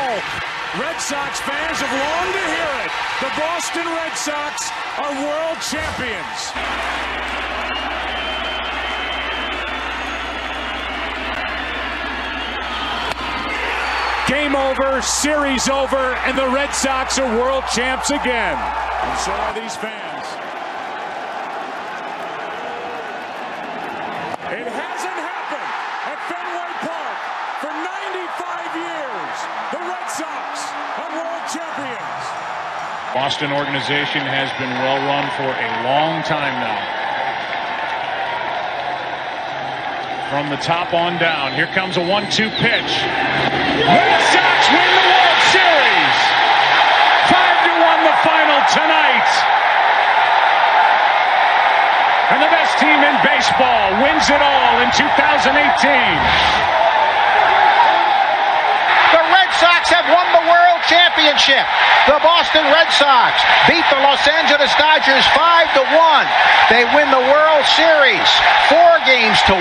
Foulke. Red Sox fans have longed to hear it. The Boston Red Sox are world champions. Game over, series over, and the Red Sox are world champs again. And so are these fans. It hasn't happened at Fenway Park for 95 years. The Red Sox are world champions. Boston organization has been well run for a long time now. From the top on down, here comes a 1-2 pitch. Red Sox win the World Series. 5-1 the final tonight. And the best team in baseball wins it all in 2018. The Red Sox have won the World Championship. The Boston Red Sox beat the Los Angeles Dodgers 5-1. They win the World Series 4-1.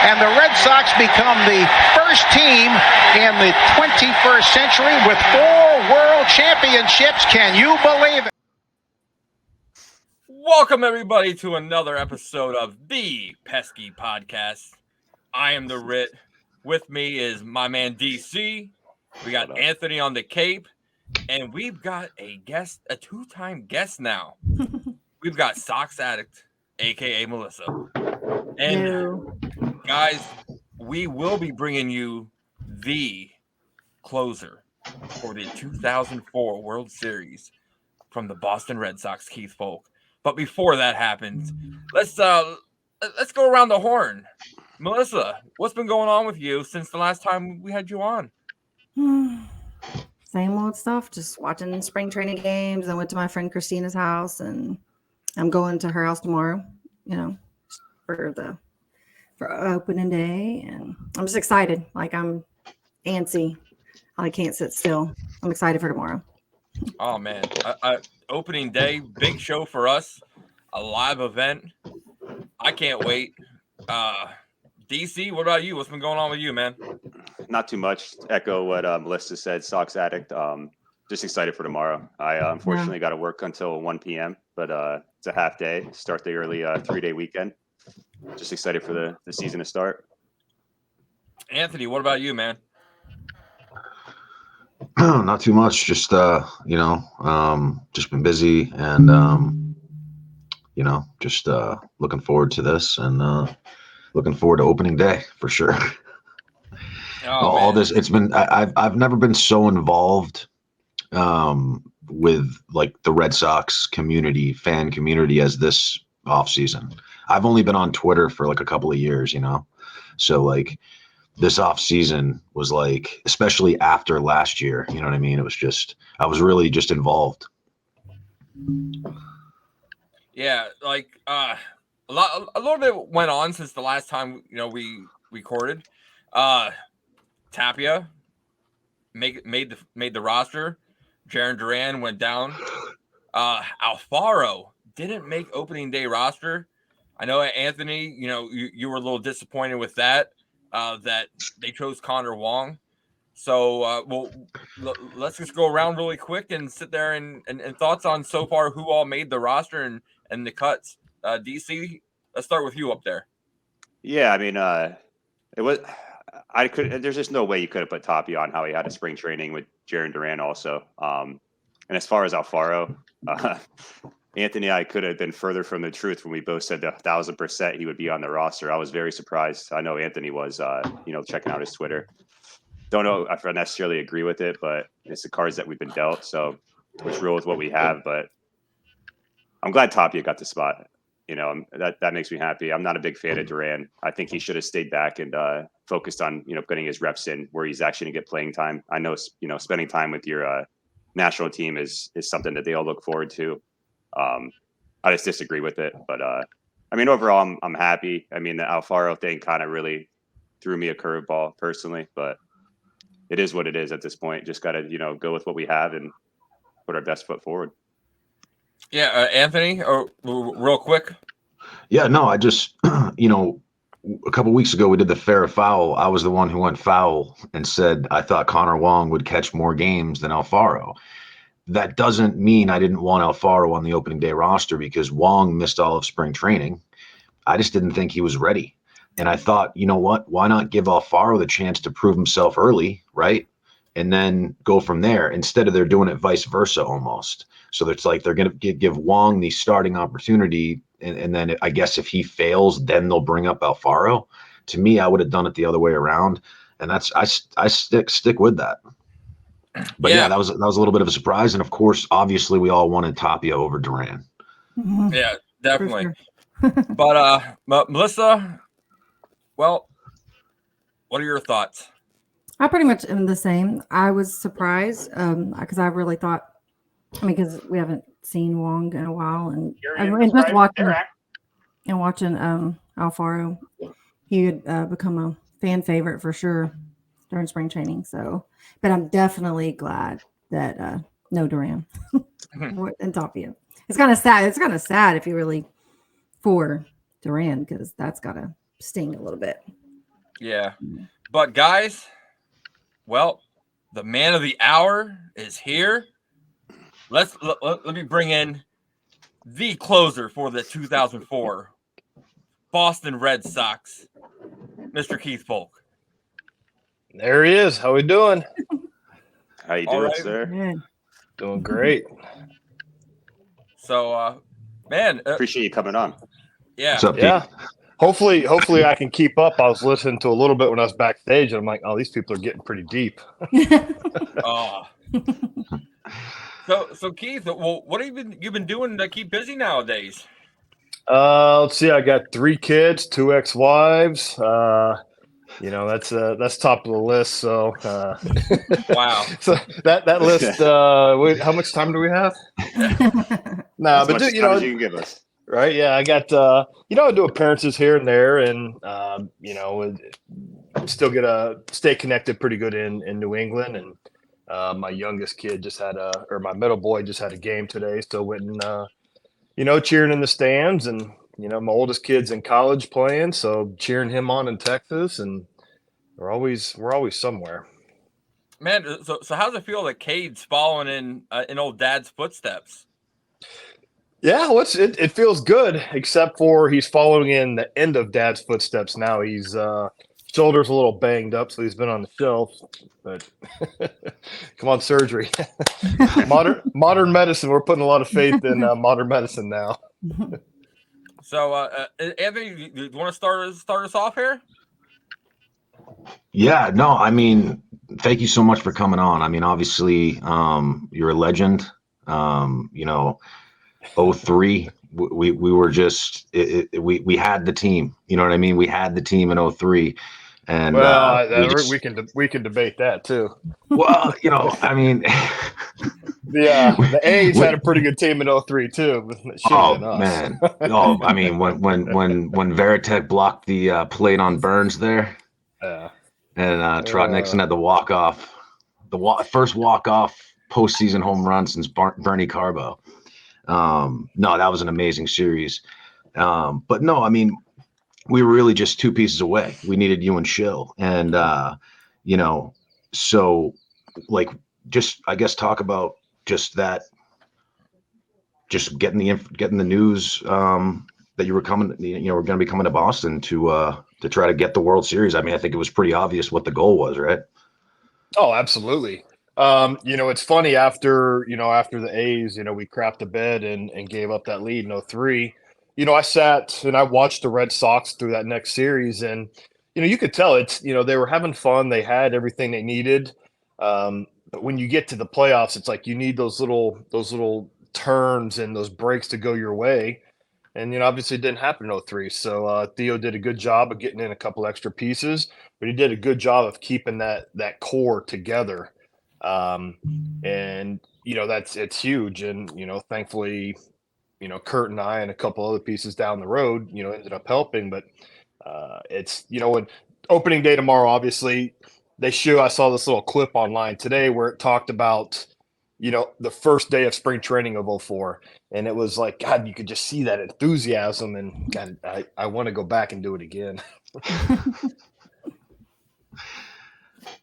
And the Red Sox become the first team in the 21st century with 4 World Championships. Can you believe it? Welcome, everybody, to another episode of the Pesky Podcast. I am the Ritt. With me is my man DC. We got Anthony on the Cape, and we've got a guest, a 2-time guest now. We've got Sox Addict, aka Melissa. And guys, we will be bringing you the closer for the 2004 World Series from the Boston Red Sox, Keith Foulke. But before that happens, let's go around the horn. Melissa, what's been going on with you since the last time we had you on? Same old stuff, just watching spring training games. I went to my friend Christina's house, and I'm going to her house tomorrow, for opening day, and I'm just excited. Like, I'm antsy. I can't sit still. I'm excited for tomorrow. Oh, man. Opening day, big show for us, a live event. I can't wait. DC, what about you? What's been going on with you, man? Not too much. Echo what Melissa said, Sox Addict. Just excited for tomorrow. I unfortunately got to work until 1 p.m., but it's a half day. Start the early 3-day weekend. Just excited for the season to start. Anthony, what about you, man? Not too much. Just just been busy and just looking forward to this and looking forward to opening day for sure. All this, it's been I've never been so involved with like the Red Sox fan community as this off season. I've only been on Twitter for like a couple of years, so like this off season was like, especially after last year, you know what I mean? It was just, I was really just involved. Yeah. Like, a little bit went on since the last time, we recorded. Tapia made the roster. Jarren Duran went down. Alfaro didn't make opening day roster. I know, Anthony, you were a little disappointed with that they chose Connor Wong. So, let's just go around really quick and sit there and thoughts on so far who all made the roster and the cuts. DC, let's start with you up there. Yeah, I mean, there's just no way you could have put Tapia on how he had a spring training with Jarren Duran also. And as far as Alfaro, Anthony and I could have been further from the truth when we both said 1,000% he would be on the roster. I was very surprised. I know Anthony was, checking out his Twitter. Don't know if I necessarily agree with it, but it's the cards that we've been dealt. So let's roll with what we have. But I'm glad Tapia got the spot. That makes me happy. I'm not a big fan of Duran. I think he should have stayed back and focused on, getting his reps in where he's actually going to get playing time. I know, spending time with your national team is something that they all look forward to. I just disagree with it. But, overall, I'm happy. I mean, the Alfaro thing kind of really threw me a curveball personally, but it is what it is at this point. Just got to, go with what we have and put our best foot forward. Yeah, Anthony, real quick. Yeah, no, I just, a couple weeks ago we did the fair or foul. I was the one who went foul and said I thought Connor Wong would catch more games than Alfaro. That doesn't mean I didn't want Alfaro on the opening day roster because Wong missed all of spring training. I just didn't think he was ready. And I thought, you know what? Why not give Alfaro the chance to prove himself early, right? And then go from there. Instead of they're doing it vice versa almost. So it's like they're going to give Wong the starting opportunity. And then I guess if he fails, then they'll bring up Alfaro. To me, I would have done it the other way around. And that's I stick with that. But yeah, that was a little bit of a surprise. And of course, obviously, we all wanted Tapia over Duran. Mhm. Yeah, definitely. Sure. But Melissa, well, what are your thoughts? I pretty much am the same. I was surprised because I really thought, because we haven't seen Wong in a while, and just watching Alfaro, he would become a fan favorite for sure during spring training. So, but I'm definitely glad that no Duran and Tapia. It's kind of sad. It's kind of sad if you really for Duran because that's got to sting a little bit. Yeah, but guys, well, the man of the hour is here. Let me bring in the closer for the 2004 Boston Red Sox, Mr. Keith Foulke. There he is. How we doing? How you All doing, right. sir? Man. Doing great. So, man, Appreciate you coming on. yeah, What's up, Yeah. Pete? Hopefully I can keep up. I was listening to a little bit when I was backstage, and I'm like, oh, these people are getting pretty deep. oh. So Keith, well, what have you been doing to keep busy nowadays? Let's see. I got 3 kids, 2 ex-wives. That's top of the list. So, Wow. So that list. How much time do we have? As much time as you can give us. Right? Yeah, I got. I do appearances here and there, and still get stay connected pretty good in New England. And my youngest kid my middle boy just had a game today, so went and cheering in the stands, and my oldest kid's in college playing, so cheering him on in Texas, and we're always somewhere. Man, so how's it feel that Cade's following in old Dad's footsteps? Yeah, well, it feels good, except for he's following in the end of Dad's footsteps now. He's shoulder's a little banged up, so he's been on the shelf. But come on, surgery. modern medicine. We're putting a lot of faith in modern medicine now. So, Anthony, you want to start us off here? Yeah, no, I mean, thank you so much for coming on. I mean, obviously, you're a legend. 03, we were just we had the team. You know what I mean? We had the team in 03. And we can debate that too. Well, I mean, the A's had a pretty good team in 03 too. Oh man! I mean, when Veritek blocked the plate on Burns there, and Trot Nixon had the walk-off, first walk-off postseason home run since Bernie Carbo. No, that was an amazing series. But no, I mean, we were really just 2 pieces away. We needed you and Shill, and so like just I guess talk about just that. Just getting the news that you were coming, we're going to be coming to Boston to try to get the World Series. I mean, I think it was pretty obvious what the goal was, right? Oh, absolutely. It's funny after the A's, we crapped the bed and gave up that lead in 03. I sat and I watched the Red Sox through that next series, and you could tell they were having fun. They had everything they needed. But when you get to the playoffs, it's like you need those little turns and those breaks to go your way, and obviously it didn't happen in 03. So Theo did a good job of getting in a couple extra pieces, but he did a good job of keeping that core together, and it's huge. And thankfully Kurt and I and a couple other pieces down the road ended up helping. But it's when opening day tomorrow, obviously I saw this little clip online today where it talked about the first day of spring training of 04. And it was like, God, you could just see that enthusiasm. And God, I want to go back and do it again.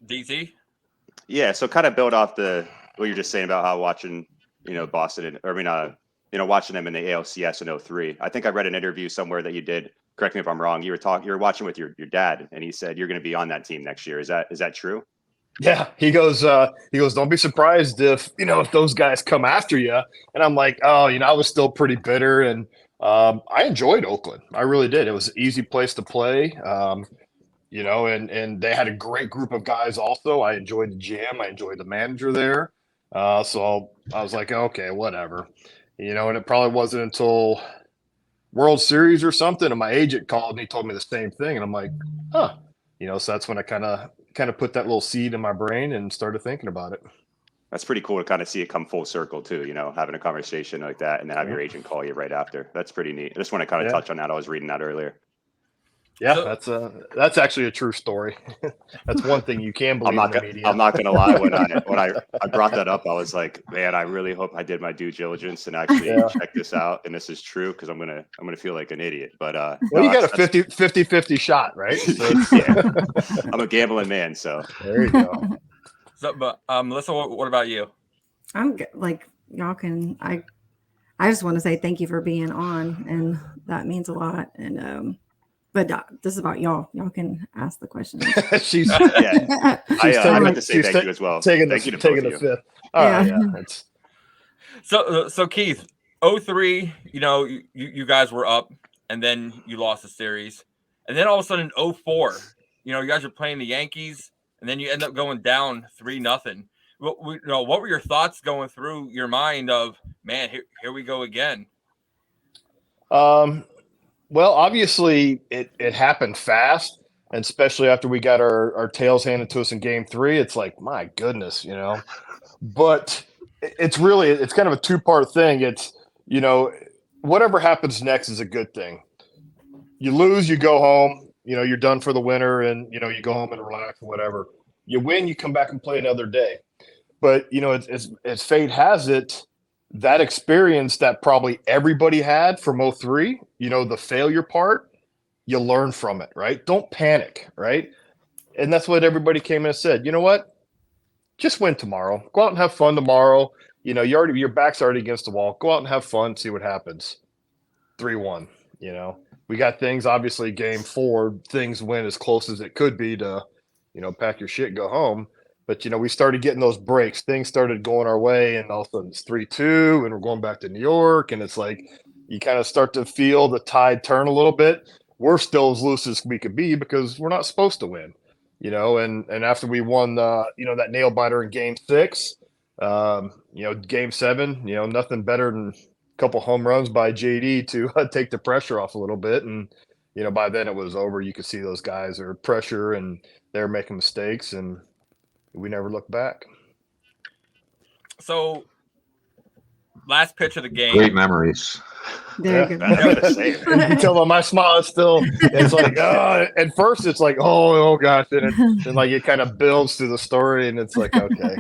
DT? Yeah, so kind of build off what you're just saying about how watching, Boston, watching them in the ALCS in 03. I think I read an interview somewhere that you did. Correct me if I'm wrong. You were watching with your dad, and he said you're going to be on that team next year. Is that true? Yeah, he goes, don't be surprised if those guys come after you. And I'm like, I was still pretty bitter, and I enjoyed Oakland. I really did. It was an easy place to play. And they had a great group of guys also. I enjoyed the GM. I enjoyed the manager there. So I was like, okay, whatever. And it probably wasn't until World Series or something, and my agent called and he told me the same thing. And I'm like, huh. So that's when I kind of put that little seed in my brain and started thinking about it. That's pretty cool to kind of see it come full circle too, having a conversation like that and then have your agent call you right after. That's pretty neat. I just want to kind of touch on that. I was reading that earlier. Yeah, that's actually a true story. That's one thing you can believe in the media. I'm not gonna lie. When I brought that up, I was like, man, I really hope I did my due diligence and actually check this out, and this is true, because I'm gonna feel like an idiot. But you got a 50-50 shot, right? So I'm a gambling man, so there you go. So, but Melissa, what about you? I'm good. Like, y'all can. I just want to say thank you for being on, and that means a lot. And but this is about y'all. Y'all can ask the questions. she's I meant to say thank you as well. Taking thank you to the you. fifth. All right, yeah. So Keith, 03, you guys were up, and then you lost the series, and then all of a sudden 04, you guys are playing the Yankees, and then you end up going down 3-0. What were your thoughts going through your mind of, man, here we go again? Well, obviously it happened fast, and especially after we got our tails handed to us in game 3, it's like, my goodness, but it's kind of a two-part thing. It's, whatever happens next is a good thing. You lose, you go home, you're done for the winter, and, you go home and relax and whatever. You win, you come back and play another day. But, as fate has it, that experience that probably everybody had from 03, the failure part, you learn from it, right? Don't panic, right? And that's what everybody came in and said. You know what? Just win tomorrow. Go out and have fun tomorrow. Your back's already against the wall. Go out and have fun, see what happens. 3-1, We got things, obviously, game 4, things went as close as it could be to, pack your shit, go home. But, we started getting those breaks. Things started going our way, and all of a sudden it's 3-2, and we're going back to New York. And it's like you kind of start to feel the tide turn a little bit. We're still as loose as we could be because we're not supposed to win, And after we won, that nail biter in game 6, game 7, nothing better than a couple home runs by JD to take the pressure off a little bit. And, by then it was over. You could see those guys are pressure and they're making mistakes, and we never looked back. So, last pitch of the game. Great memories. There you go. You tell them my smile is still. It's like, at first it's like, oh gosh, and like it kind of builds through the story, and it's like, okay.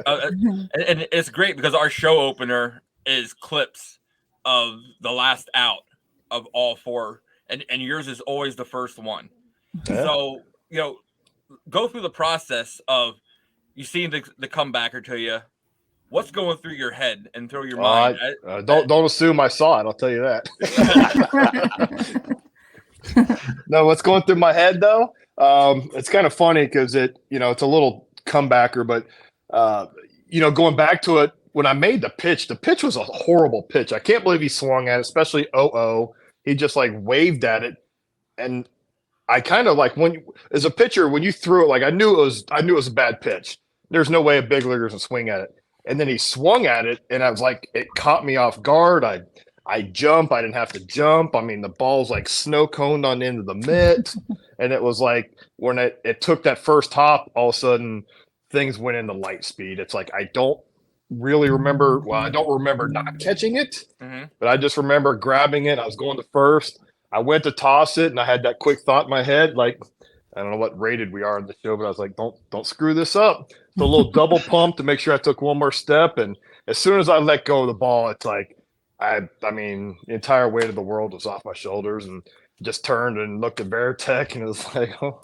And it's great because our show opener is clips of the last out of all 4, and yours is always the first one. Yeah. So go through the process of you see the comebacker to you. What's going through your head and through your mind? Don't assume I saw it. I'll tell you that. No, what's going through my head though? It's kind of funny because it's a little comebacker, but going back to it, when I made the pitch was a horrible pitch. I can't believe he swung at it, especially 0-0. He just like waved at it, and I kind of like as a pitcher, when you threw it, like I knew it was a bad pitch. There's no way a big leaguer can swing at it. And then he swung at it, and I was like, it caught me off guard. I jump. I didn't have to jump. I mean, the ball's like snow coned on the end of the mitt. And it was like when it took that first hop, all of a sudden things went into light speed. It's like I don't really remember. Well, I don't remember not catching it, but I just remember grabbing it. I was going to first. I went to toss it, and I had that quick thought in my head, like, I don't know what rated we are in the show, but I was like, don't screw this up. So a little double pump to make sure I took one more step. And as soon as I let go of the ball, it's like, I mean, the entire weight of the world was off my shoulders, and just turned and looked at Veritek, and it was like, oh,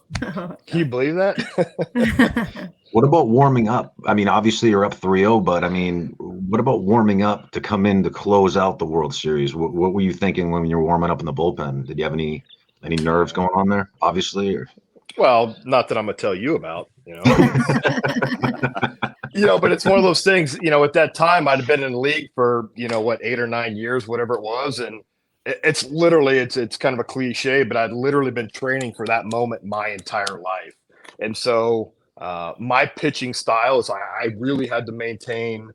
can you believe that? What about warming up? I mean, obviously you're up 3-0, but I mean, what about warming up to come in to close out the World Series? What were you thinking when you were warming up in the bullpen? Did you have any nerves going on there, obviously? Or? Well, not that I'm going to tell you about, but it's one of those things, at that time I'd been in the league for, 8 or 9 years, whatever it was. And it's literally, it's kind of a cliche, but I'd literally been training for that moment my entire life. And so my pitching style is I really had to maintain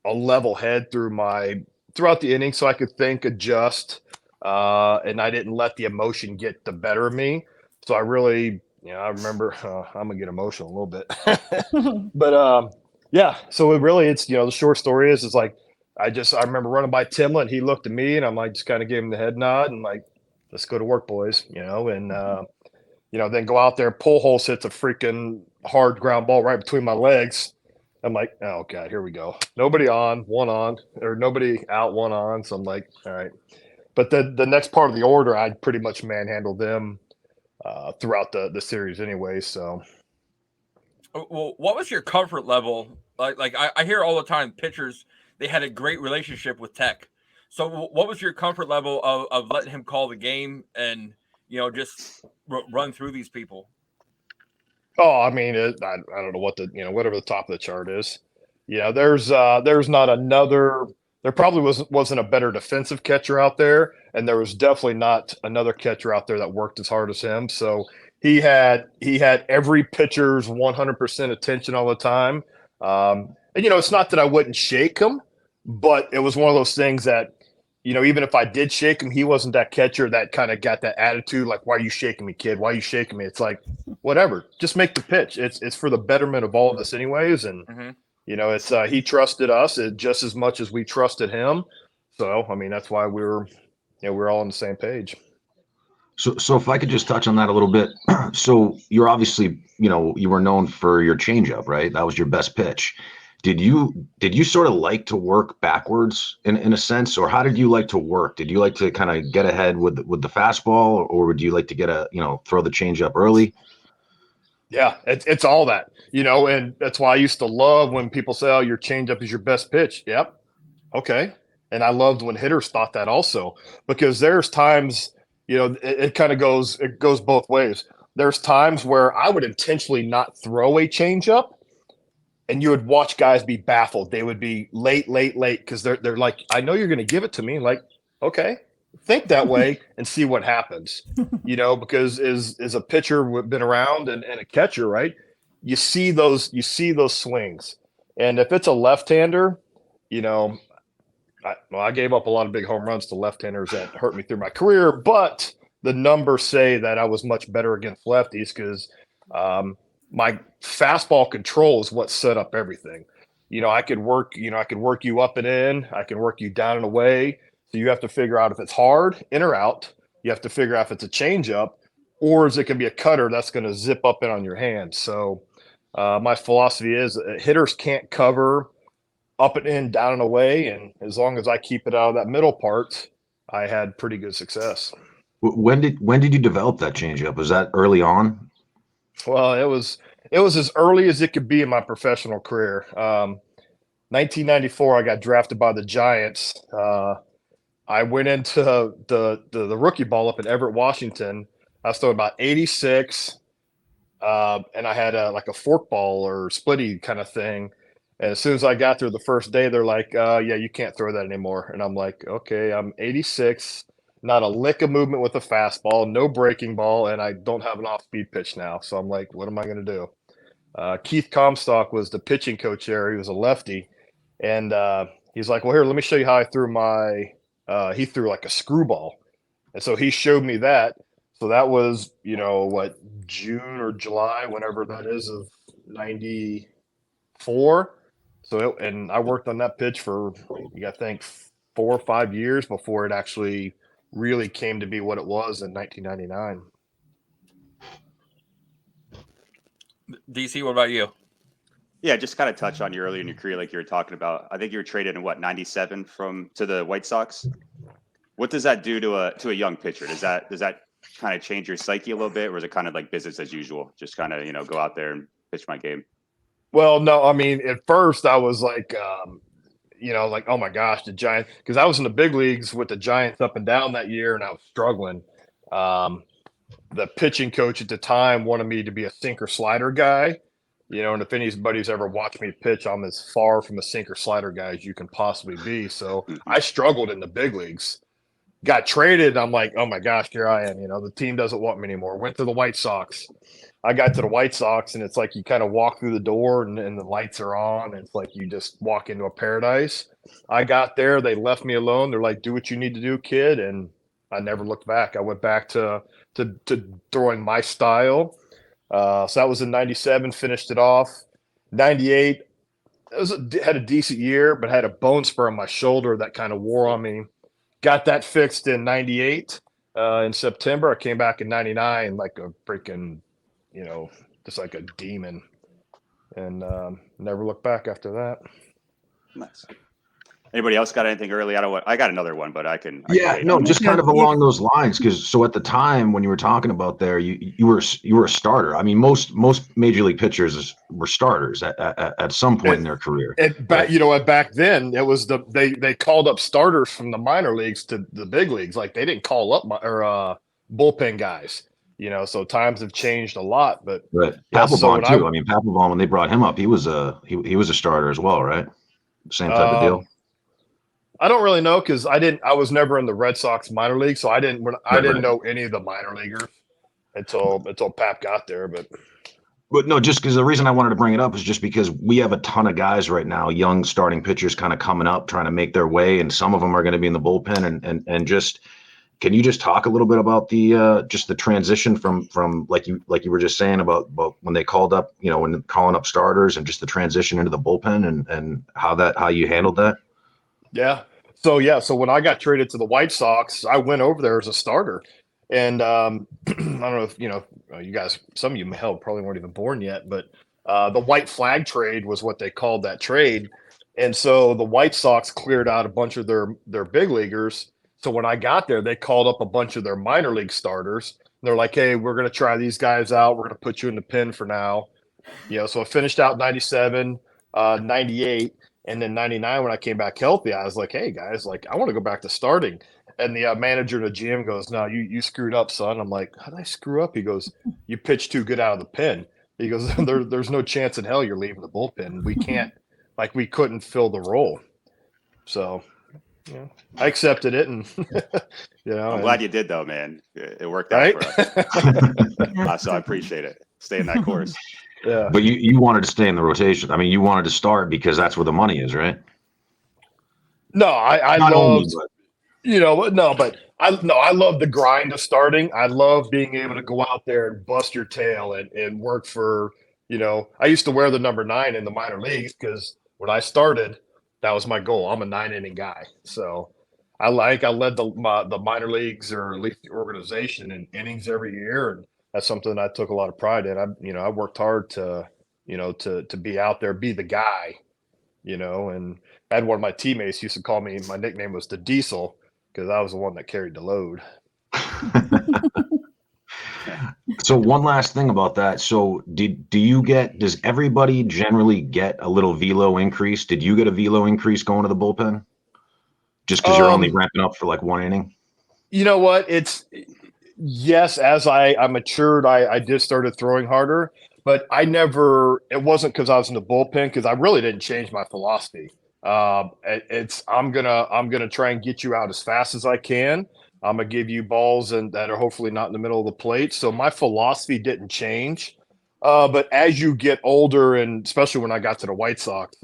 a level head throughout the inning so I could think, adjust, and I didn't let the emotion get the better of me. So I really, I remember, I'm gonna get emotional a little bit, but yeah. So it's the short story is like I remember running by Timlin. He looked at me, and I'm like, just kind of gave him the head nod and like, let's go to work, boys. And then go out there, pull holes, hits a freaking hard ground ball right between my legs. I'm like, oh god, here we go. Nobody on, one on, or nobody out, one on. So I'm like, all right. But the next part of the order, I'd pretty much manhandled them throughout the series anyway. So, well, what was your comfort level? Like I hear all the time, pitchers, they had a great relationship with Tech. So what was your comfort level of letting him call the game and just run through these people? Oh, I mean, I don't know what whatever the top of the chart is. There's not another. There probably wasn't a better defensive catcher out there, and there was definitely not another catcher out there that worked as hard as him. So he had every pitcher's 100% attention all the time. And it's not that I wouldn't shake him, but it was one of those things that, even if I did shake him, he wasn't that catcher that kind of got that attitude, like, why are you shaking me, kid? Why are you shaking me? It's like, whatever, just make the pitch. It's for the betterment of all of us anyways. And, it's he trusted us just as much as we trusted him. So, I mean, that's why we're all on the same page. So if I could just touch on that a little bit. So you're obviously, you were known for your changeup, right? That was your best pitch. Did you sort of like to work backwards in a sense, or how did you like to work? Did you like to kind of get ahead with the fastball, or would you like to get throw the changeup early? Yeah, it's all that, and that's why I used to love when people say, oh, your changeup is your best pitch. Yep. Okay. And I loved when hitters thought that also, because there's times, it kind of goes both ways. There's times where I would intentionally not throw a changeup, and you would watch guys be baffled. They would be late, because they're like, I know you're going to give it to me. Like, okay, think that way and see what happens. Because as a pitcher been around and a catcher, right? You see those swings, and if it's a left-hander, I gave up a lot of big home runs to left-handers that hurt me through my career, but the numbers say that I was much better against lefties because my fastball control is what set up everything. I could work you up and in, I can work you down and away. So you have to figure out if it's hard, in or out. You have to figure out if it's a changeup, or is it going to be a cutter that's going to zip up in on your hand. So my philosophy is hitters can't cover up and in, down and away. And as long as I keep it out of that middle part, I had pretty good success. When did you develop that changeup? Was that early on? Well, it was as early as it could be in my professional career. 1994, I got drafted by the Giants. I went into the rookie ball up in Everett, Washington. I was throwing about 86, and I had a forkball or splitty kind of thing. And as soon as I got through the first day, they're like, yeah, you can't throw that anymore. And I'm like, okay, I'm 86, not a lick of movement with a fastball, no breaking ball, and I don't have an off-speed pitch now. So I'm like, what am I going to do? Keith Comstock was the pitching coach there. He was a lefty. And he's like, well, here, let me show you how I threw he threw like a screwball. And so he showed me that. So that was, June or July, whenever that is, of 94. So, and I worked on that pitch for, I think, 4 or 5 years before it actually really came to be what it was in 1999. DC, what about you? Yeah, just kind of touch on you earlier in your career, like you were talking about. I think you were traded in 97 to the White Sox. What does that do to a young pitcher? Does that kind of change your psyche a little bit, or is it kind of like business as usual? Just kind of go out there and pitch my game. Well, no, I mean, at first I was like, like, oh my gosh, the Giants, because I was in the big leagues with the Giants up and down that year, and I was struggling. The pitching coach at the time wanted me to be a sinker slider guy. And if anybody's ever watched me pitch, I'm as far from a sinker slider guy as you can possibly be. So I struggled in the big leagues. Got traded. I'm like, oh my gosh, here I am. The team doesn't want me anymore. Went to the White Sox. I got to the White Sox, and it's like you kind of walk through the door and the lights are on. And it's like you just walk into a paradise. I got there. They left me alone. They're like, do what you need to do, kid. And I never looked back. I went back to throwing my style. So that was in 97, finished it off. 98, had a decent year, but had a bone spur on my shoulder that kind of wore on me. Got that fixed in 98 in September. I came back in 99 like a freaking, just like a demon. And never looked back after that. Nice. Anybody else got anything early? I got another one, but I can. Just kind of along those lines. So at the time when you were talking about there, you were a starter. I mean, most major league pitchers were starters at some point in their career. Back then it was they called up starters from the minor leagues to the big leagues. Like they didn't call up bullpen guys. So times have changed a lot. But right, Papelbon too. I mean, Papelbon, when they brought him up, he was a starter as well, right? Same type of deal. I don't really know because I was never in the Red Sox minor league, so I didn't know any of the minor leaguers until Pap got there. But no, just because the reason I wanted to bring it up is just because we have a ton of guys right now, young starting pitchers kind of coming up, trying to make their way, and some of them are going to be in the bullpen. And just can you just talk a little bit about the just the transition from like you were just saying about when they called up, when calling up starters, and just the transition into the bullpen and how you handled that? Yeah. So when I got traded to the White Sox, I went over there as a starter. And I don't know if, you guys, some of you probably weren't even born yet, but the white flag trade was what they called that trade. And so the White Sox cleared out a bunch of their big leaguers. So when I got there, they called up a bunch of their minor league starters. They're like, hey, we're going to try these guys out. We're going to put you in the pen for now. So I finished out 97, 98. And then 99, when I came back healthy, I was like, hey, guys, like, I want to go back to starting. And the manager and the GM goes, no, you screwed up, son. I'm like, how did I screw up? He goes, you pitched too good out of the pen. He goes, there's no chance in hell you're leaving the bullpen. We can't, we couldn't fill the role. So, I accepted it. And, I'm glad you did, though, man. It worked out for us. So I appreciate it. Stay in that course. Yeah. But you wanted to stay in the rotation. I mean, you wanted to start because that's where the money is, right? No, I love, I love the grind of starting. I love being able to go out there and bust your tail and work for, I used to wear the number 9 in the minor leagues because when I started, that was my goal. I'm a 9-inning guy. So I led the minor leagues, or at least the organization, in innings every year. And that's something I took a lot of pride in. I worked hard to be out there, be the guy, and I had one of my teammates used to call me, my nickname was the Diesel, because I was the one that carried the load. So one last thing about that. So does everybody generally get a little velo increase? Did you get a velo increase going to the bullpen? Just because you're only ramping up for like 1 inning? You know what? Yes, as I matured, I did started throwing harder, but it wasn't because I was in the bullpen, because I really didn't change my philosophy. I'm gonna try and get you out as fast as I can. I'm gonna give you balls that are hopefully not in the middle of the plate. So my philosophy didn't change. But as you get older, and especially when I got to the White Sox,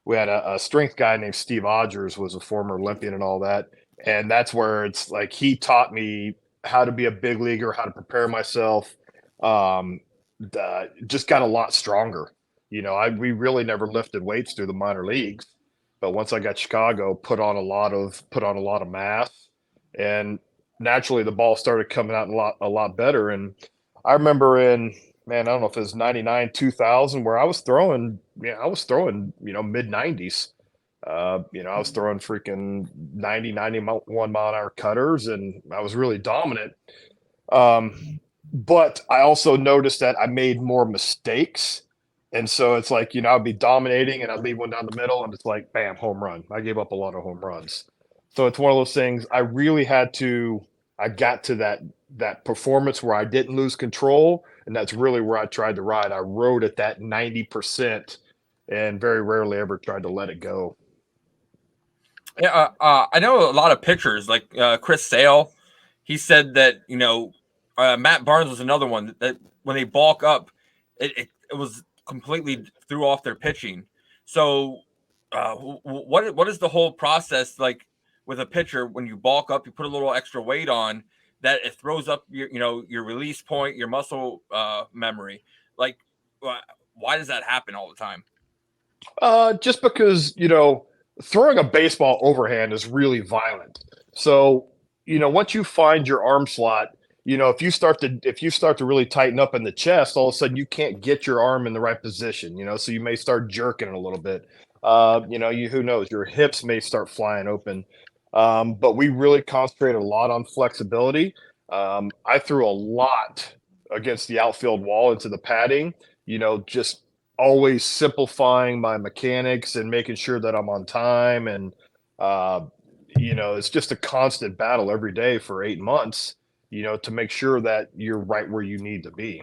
we had a strength guy named Steve Odgers, was a former Olympian and all that. And that's where it's like he taught me how to be a big leaguer, how to prepare myself. Just got a lot stronger. We really never lifted weights through the minor leagues, but once I got Chicago, put on a lot of mass, and naturally the ball started coming out a lot better. And I remember in man, I don't know if it was 99, 2000, where I was throwing, mid 90s. I was throwing freaking 90, 91 mile an hour cutters, and I was really dominant. But I also noticed that I made more mistakes. And so it's like, I'd be dominating and I'd leave one down the middle and it's like, bam, home run. I gave up a lot of home runs. So it's one of those things I really I got to that performance where I didn't lose control. And that's really where I tried to ride. I rode at that 90% and very rarely ever tried to let it go. Yeah, I know a lot of pitchers like Chris Sale. He said that Matt Barnes was another one that when they bulk up, it was completely threw off their pitching. So, what is the whole process like with a pitcher when you bulk up? You put a little extra weight on that, it throws up your release point, your muscle memory. Like, why does that happen all the time? Just because throwing a baseball overhand is really violent. So, once you find your arm slot, if you start to really tighten up in the chest, all of a sudden you can't get your arm in the right position, so you may start jerking it a little bit. Who knows, your hips may start flying open. But we really concentrated a lot on flexibility. I threw a lot against the outfield wall into the padding, just always simplifying my mechanics and making sure that I'm on time. And, it's just a constant battle every day for 8 months, to make sure that you're right where you need to be.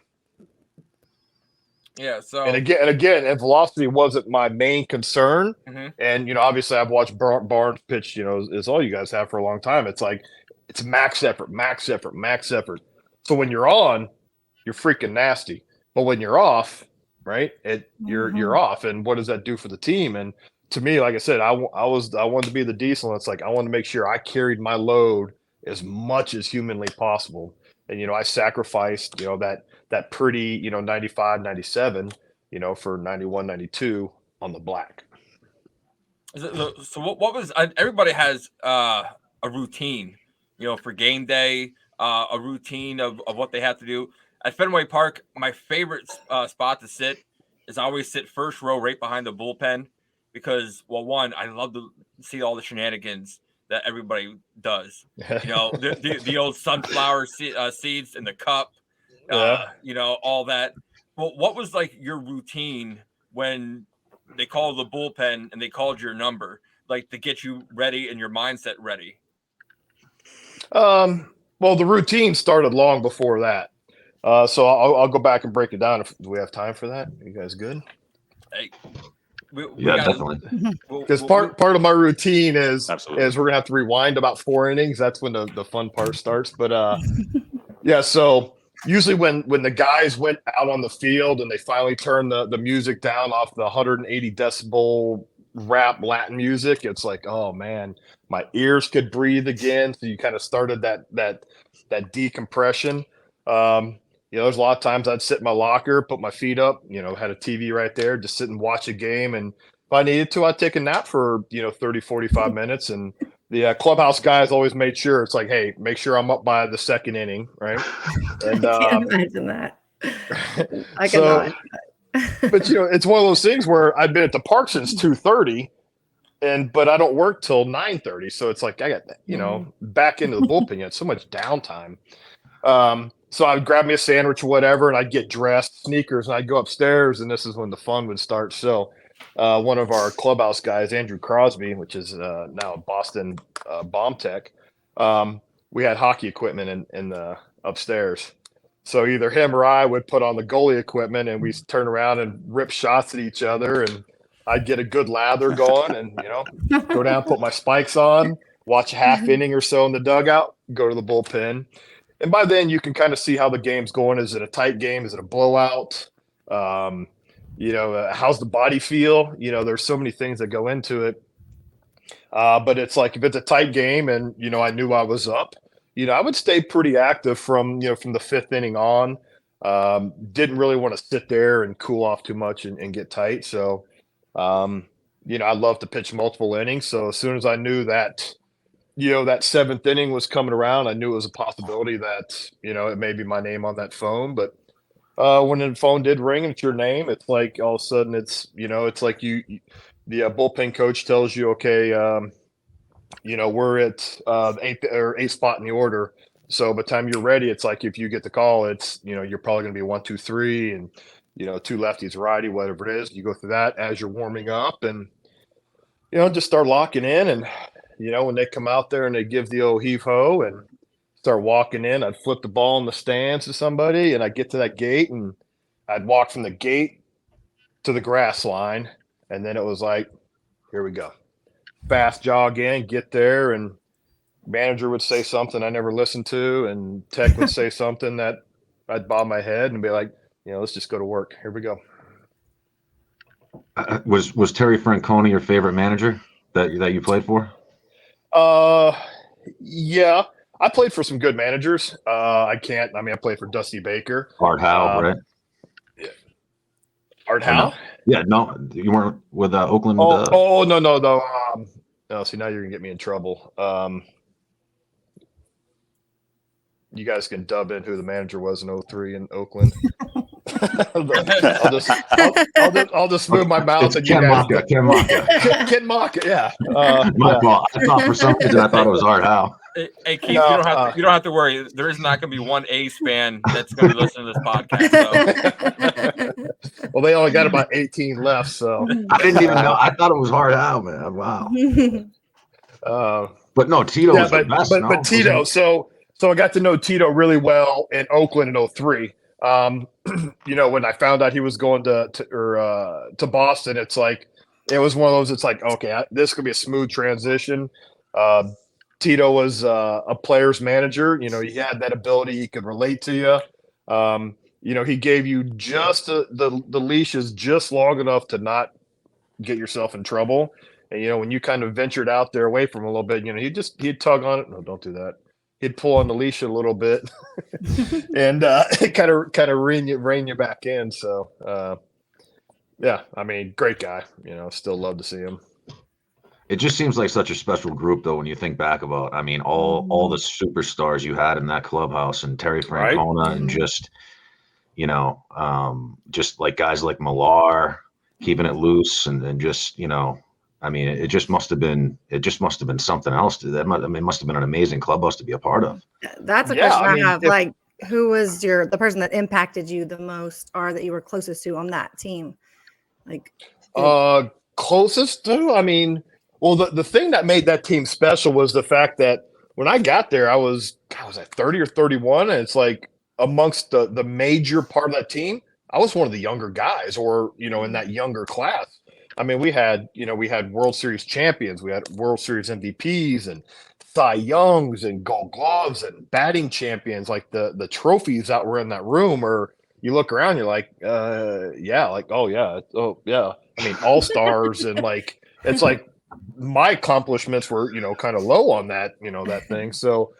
Yeah. So, and again, and velocity wasn't my main concern. Mm-hmm. And, obviously I've watched Barnes pitch, as all you guys have for a long time. It's like, it's max effort. So when you're on, you're freaking nasty, but when you're off, right, you're off. And what does that do for the team? And to me, like I said, I wanted to be the diesel. And it's like, I wanted to make sure I carried my load as much as humanly possible. And, I sacrificed, that pretty, 95, 97, for 91, 92 on the black. So what was, everybody has a routine, for game day, a routine of what they have to do. At Fenway Park, my favorite spot to sit is I always sit first row right behind the bullpen because, well, one, I love to see all the shenanigans that everybody does. The old sunflower seeds in the cup, all that. Well, what was like your routine when they called the bullpen and they called your number, like to get you ready and your mindset ready? Well, the routine started long before that. So I'll go back and break it down. Do we have time for that? You guys good? Hey, definitely. Because part of my routine is Absolutely. we're gonna have to rewind about 4 innings. That's when the fun part starts. But yeah. So usually when the guys went out on the field and they finally turned the music down off the 180 decibel rap Latin music, it's like, oh man, my ears could breathe again. So you kind of started that decompression. There's a lot of times I'd sit in my locker, put my feet up, had a TV right there, just sit and watch a game. And if I needed to, I'd take a nap for, 30, 45 minutes. And the clubhouse guys always made sure it's like, hey, make sure I'm up by the second inning. Right. And I can't imagine that. I so, cannot. But, it's one of those things where I've been at the park since 2:30 but I don't work till 9:30. So it's like, I got, back into the bullpen. You had so much downtime. So I'd grab me a sandwich or whatever, and I'd get dressed, sneakers, and I'd go upstairs, and this is when the fun would start. So one of our clubhouse guys, Andrew Crosby, which is now a Boston bomb tech, we had hockey equipment in the upstairs. So either him or I would put on the goalie equipment, and we turn around and rip shots at each other, and I'd get a good lather going and, go down, put my spikes on, watch a half inning or so in the dugout, go to the bullpen. And by then you can kind of see how the game's going. Is it a tight game? Is it a blowout? How's the body feel? There's so many things that go into it. But it's like, if it's a tight game and, I knew I was up, I would stay pretty active from the 5th inning on. Didn't really want to sit there and cool off too much and get tight. So, I love to pitch multiple innings. So as soon as I knew that, that 7th inning was coming around, I knew it was a possibility that, it may be my name on that phone. But when the phone did ring and it's your name, it's like all of a sudden it's like the bullpen coach tells you, okay, we're at eighth spot in the order. So by the time you're ready, it's like if you get the call, it's you're probably going to be 1, 2, 3, and two lefties, righty, whatever it is. You go through that as you're warming up, and just start locking in. And when they come out there and they give the old heave ho and start walking in, I'd flip the ball in the stands to somebody, and I'd get to that gate, and I'd walk from the gate to the grass line, and then it was like, here we go, fast jog in, get there, and manager would say something I never listened to, and Tech would say something that I'd bob my head and be like, let's just go to work. Here we go. Was Terry Francona your favorite manager that you played for? Yeah, I played for some good managers. I played for Dusty Baker. Art Howe, right? Yeah. Art Howe? Yeah, no, you weren't with Oakland. No. See, now you're gonna get me in trouble. You guys can dub in who the manager was in 2003 in Oakland. I'll just move my mouth. It's Ken Maka. Ken Maka, yeah. My fault. I thought for some reason I thought it was Art Howe. Hey Keith, you don't have to worry. There is not going to be one A's fan that's going to be listening to this podcast. So. Well, they only got about 18 left, so I didn't even know. I thought it was Art Howe, man. Wow. But no, Tito was the best. But Tito, so I got to know Tito really well in Oakland in 2003. When I found out he was going to Boston, it's like it was one of those. It's like, okay, this could be a smooth transition. Tito was a player's manager. He had that ability. He could relate to you. He gave you just the leashes just long enough to not get yourself in trouble. And when you kind of ventured out there away from him a little bit, he'd tug on it. No, don't do that. He'd pull on the leash a little bit and kind of rein you back in. So, yeah, great guy. Still love to see him. It just seems like such a special group, though, when you think back about, all the superstars you had in that clubhouse, and Terry Francona, right? And just, just like guys like Millar keeping it loose, and just, it just must have been something else. It must have been an amazing clubhouse to be a part of. That's a question I have. Who was the person that impacted you the most, or that you were closest to on that team? Closest to? Well, the thing that made that team special was the fact that when I got there, I was at 30 or 31, and it's like amongst the major part of that team, I was one of the younger guys, or in that younger class. We had World Series champions, we had World Series MVPs and Cy Youngs and Gold Gloves and batting champions. Like the trophies that were in that room, or you look around, you're like, all stars, and it's like my accomplishments were kind of low on that that thing. So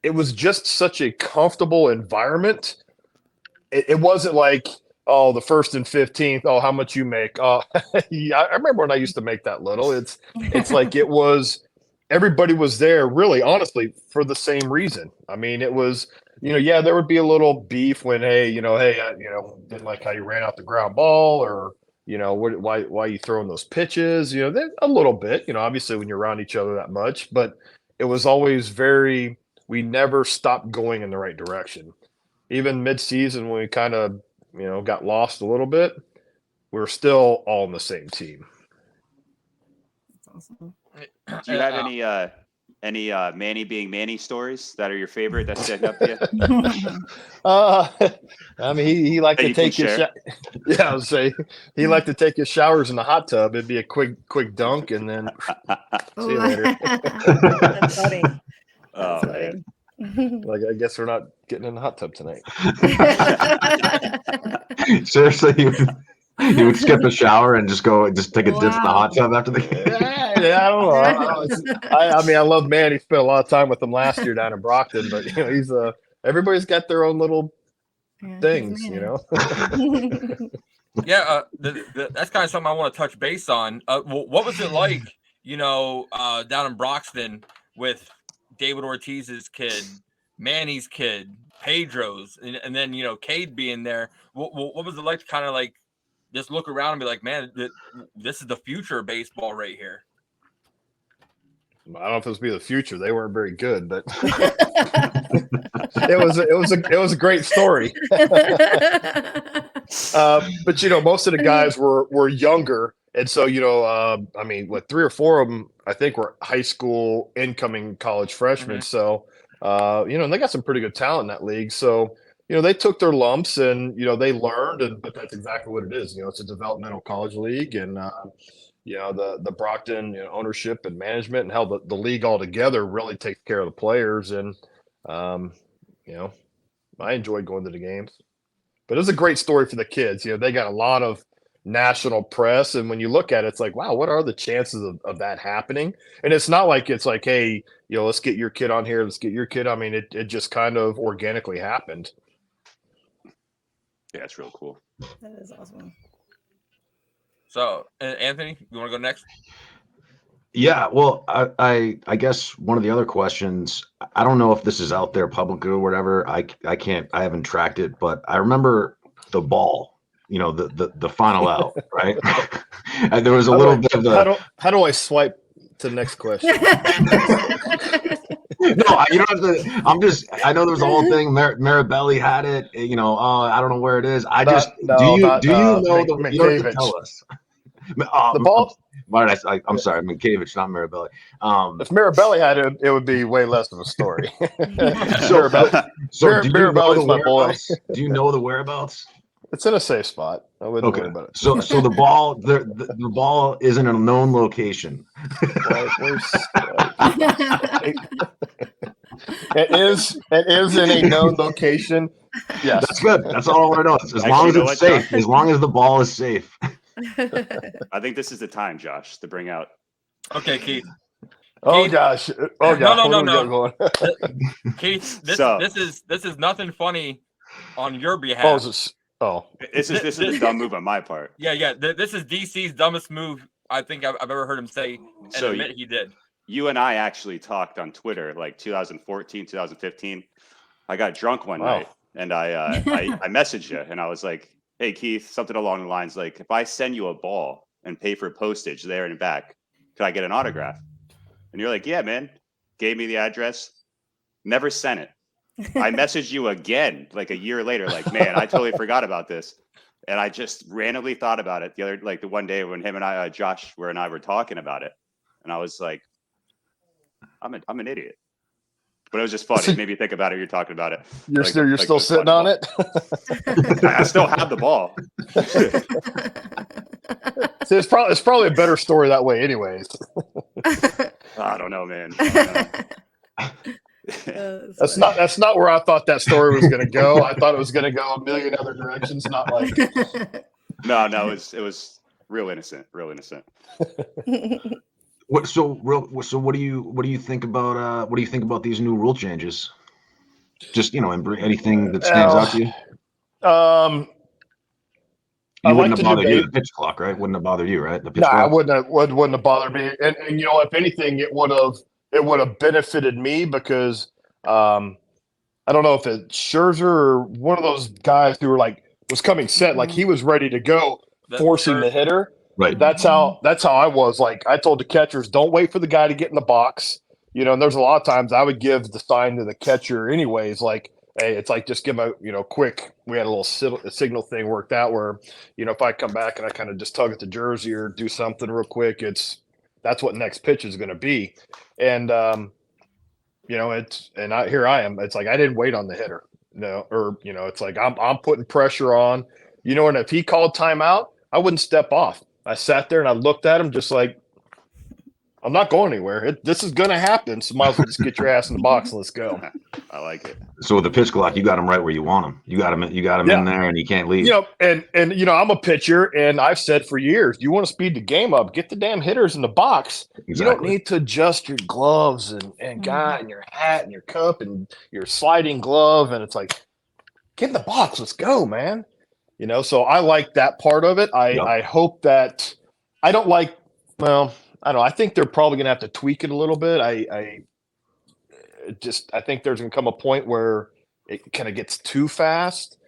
it was just such a comfortable environment. It wasn't like, oh, the 1st and 15th. Oh, how much you make? Oh, yeah, I remember when I used to make that little. It's like it was. Everybody was there, really, honestly, for the same reason. It was, there would be a little beef when, didn't like how you ran out the ground ball, or why are you throwing those pitches? A little bit. Obviously when you're around each other that much, but it was always we never stopped going in the right direction. Even mid-season when we kind of got lost a little bit, we were still all on the same team. That's awesome. Do you have any Manny being Manny stories that are your favorite that stand up to you? He liked to take his I would say he liked to take his showers in the hot tub. It'd be a quick dunk, and then see you later. That's funny. Oh, man. I guess we're not getting in the hot tub tonight. Seriously, you would skip a shower and just take a dip in the hot tub after the game. Yeah, I don't know. I love Manny. Spent a lot of time with him last year down in Brockton, but he's everybody's got their own little things, Yeah, that's kind of something I want to touch base on. What was it like, down in Broxton with David Ortiz's kid, Manny's kid, Pedros, and then Cade being there. What was it like to kind of like just look around and be like, man, this is the future of baseball right here? I don't know if it was be the future. They weren't very good, but it was a great story. But most of the guys were younger, and so I mean, 3 or 4 of them I think were high school incoming college freshmen. So and they got some pretty good talent in that league. So they took their lumps and they learned, but that's exactly what it is. It's a developmental college league, and the Brockton ownership and management and how the league altogether really takes care of the players. And I enjoyed going to the games, but it was a great story for the kids. They got a lot of national press, and when you look at it, it's like, wow, what are the chances of that happening? And it's not like it's like, hey, let's get your kid on here, let's get your kid. I mean, it just kind of organically happened. Yeah, it's real cool. That is awesome. So, Anthony, you want to go next? Yeah, well, I guess one of the other questions, I don't know if this is out there publicly or whatever. I haven't tracked it, but I remember the ball, the final out, right? And there was a little bit of the. How do I swipe to the next question? No, you don't have to. I know there was a whole thing. Marabelli had it. I don't know where it is. I just do you know the? You don't have to tell us. The ball. Why did I'm sorry, Minkevich, not Marabelli. If Marabelli had it, it would be way less of a story. So Marabelli's my boy. Do you know the whereabouts? It's in a safe spot. I wouldn't worry about it. So the ball, the ball is in a known location. It is in a known location. Yes, that's good. That's all I want to know. As long as it's safe. As long as the ball is safe. I think this is the time, Josh, to bring out. Okay, Keith. Oh gosh. Oh gosh. No. Keith, this is nothing funny on your behalf. This is a dumb move on my part. Yeah. This is DC's dumbest move I think I've ever heard him say, and admit he did. You and I actually talked on Twitter like 2014, 2015. I got drunk one night, and I messaged you, and I was like, hey, Keith, something along the lines like, if I send you a ball and pay for postage there and back, could I get an autograph? And you're like, yeah, man. Gave me the address. Never sent it. I messaged you again like a year later, like, man, I totally forgot about this. And I just randomly thought about it the one day when him and I, Josh, and I were talking about it. And I was like, I'm an idiot. But it was just funny. It made me think about it. You're talking about it. You're still sitting on it? I still have the ball. See, it's probably a better story that way anyways. I don't know, man. That's not where I thought that story was going to go. I thought it was going to go a million other directions. Not like no, it was real innocent. So what do you think about these new rule changes? Just anything that stands out to you. You wouldn't have bothered you the pitch clock, right? Wouldn't have bothered you, right? The pitch clock? I wouldn't have bothered me. And if anything, it would have benefited me because I don't know if it's Scherzer or one of those guys who was coming set, like he was ready to go, forcing the hitter. Right. That's how I was. Like I told the catchers, don't wait for the guy to get in the box. And there's a lot of times I would give the sign to the catcher anyways, like, hey, it's like just give him a quick. We had a little signal thing worked out where, if I come back and I kind of just tug at the jersey or do something real quick, that's what next pitch is going to be. And here I am. It's like I didn't wait on the hitter. It's like I'm putting pressure on. And if he called timeout, I wouldn't step off. I sat there and I looked at him just like, I'm not going anywhere. This is going to happen. So might as well just get your ass in the box and let's go. I like it. So with the pitch clock, you got him right where you want him. You got him in there and he can't leave. And I'm a pitcher and I've said for years, you want to speed the game up, get the damn hitters in the box. Exactly. You don't need to adjust your gloves and your hat and your cup and your sliding glove. And it's like, get in the box. Let's go, man. So I like that part of it. I hope that I don't like, I don't know. I think they're probably going to have to tweak it a little bit. I think there's going to come a point where it kind of gets too fast.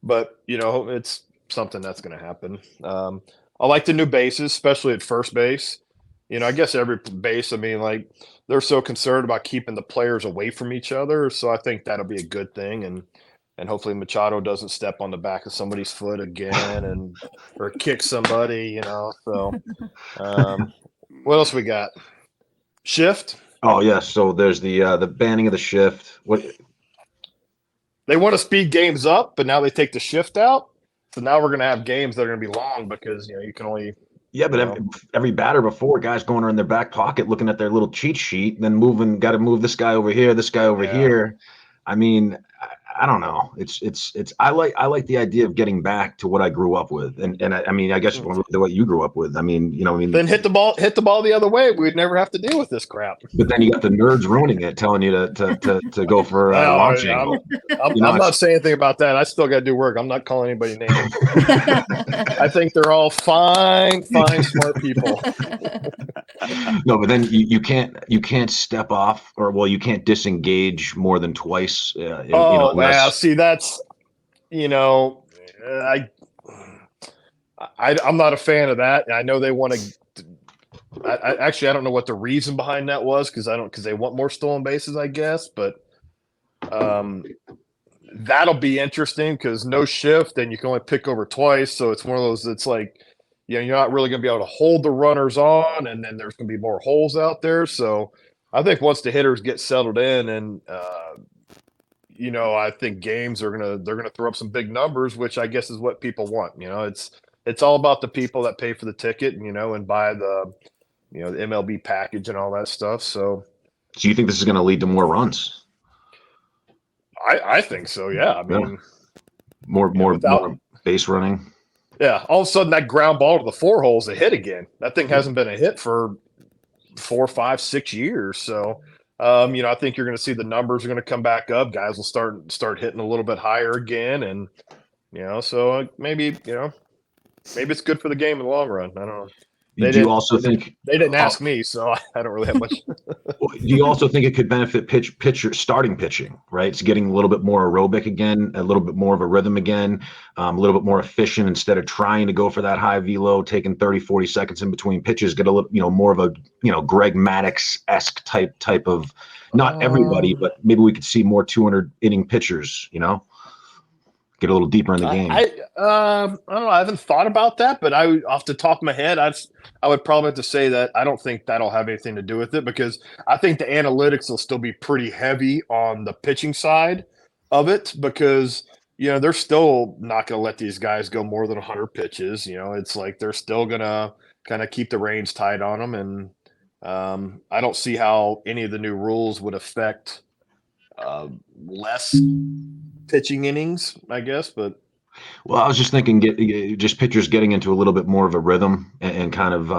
But, it's something that's going to happen. I like the new bases, especially at first base. I guess every base, they're so concerned about keeping the players away from each other. So I think that'll be a good thing. And hopefully Machado doesn't step on the back of somebody's foot again or kick somebody, So what else we got? Shift? Oh, yeah. So there's the banning of the shift. What? They want to speed games up, but now they take the shift out. So now we're going to have games that are going to be long because, you can only – yeah, but every batter before, guys going around their back pocket, looking at their little cheat sheet, then got to move this guy over here, this guy over here. I don't know. I like the idea of getting back to what I grew up with, and I guess what you grew up with. Then hit the ball the other way. We'd never have to deal with this crap. But then you got the nerds ruining it, telling you to go for launching. I'm not saying anything about that. I still got to do work. I'm not calling anybody names. I think they're all fine, smart people. No, but then you can't step off, or you can't disengage more than twice. Yeah, see, that's I'm not a fan of that. I know they want to. I don't know what the reason behind that was because they want more stolen bases, I guess. But that'll be interesting because no shift, and you can only pick over twice. So it's one of those that's like, you're not really going to be able to hold the runners on, and then there's going to be more holes out there. So I think once the hitters get settled in and I think games they're gonna throw up some big numbers, which I guess is what people want. It's all about the people that pay for the ticket, and buy the the MLB package and all that stuff. So you think this is going to lead to more runs? I think so. Yeah. More base running. Yeah. All of a sudden, that ground ball to the four hole's a hit again. That thing hasn't been a hit for 4, 5, 6 years. So. I think you're going to see the numbers are going to come back up. Guys will start hitting a little bit higher again, and so maybe it's good for the game in the long run. I don't know. They didn't ask me, so I don't really have much. Do you also think it could benefit starting pitching, right? It's getting a little bit more aerobic again, a little bit more of a rhythm again, a little bit more efficient instead of trying to go for that high velo, taking 30, 40 seconds in between pitches, get a little, more of a, Greg Maddux-esque type of, not everybody, but maybe we could see more 200 inning pitchers, get a little deeper in the game. I don't know. I haven't thought about that, but off the top of my head, I would probably have to say that I don't think that'll have anything to do with it because I think the analytics will still be pretty heavy on the pitching side of it because, they're still not going to let these guys go more than 100 pitches. It's like they're still going to kind of keep the reins tight on them. And I don't see how any of the new rules would affect less pitching innings, I guess, but I was just thinking, just pitchers getting into a little bit more of a rhythm and kind of,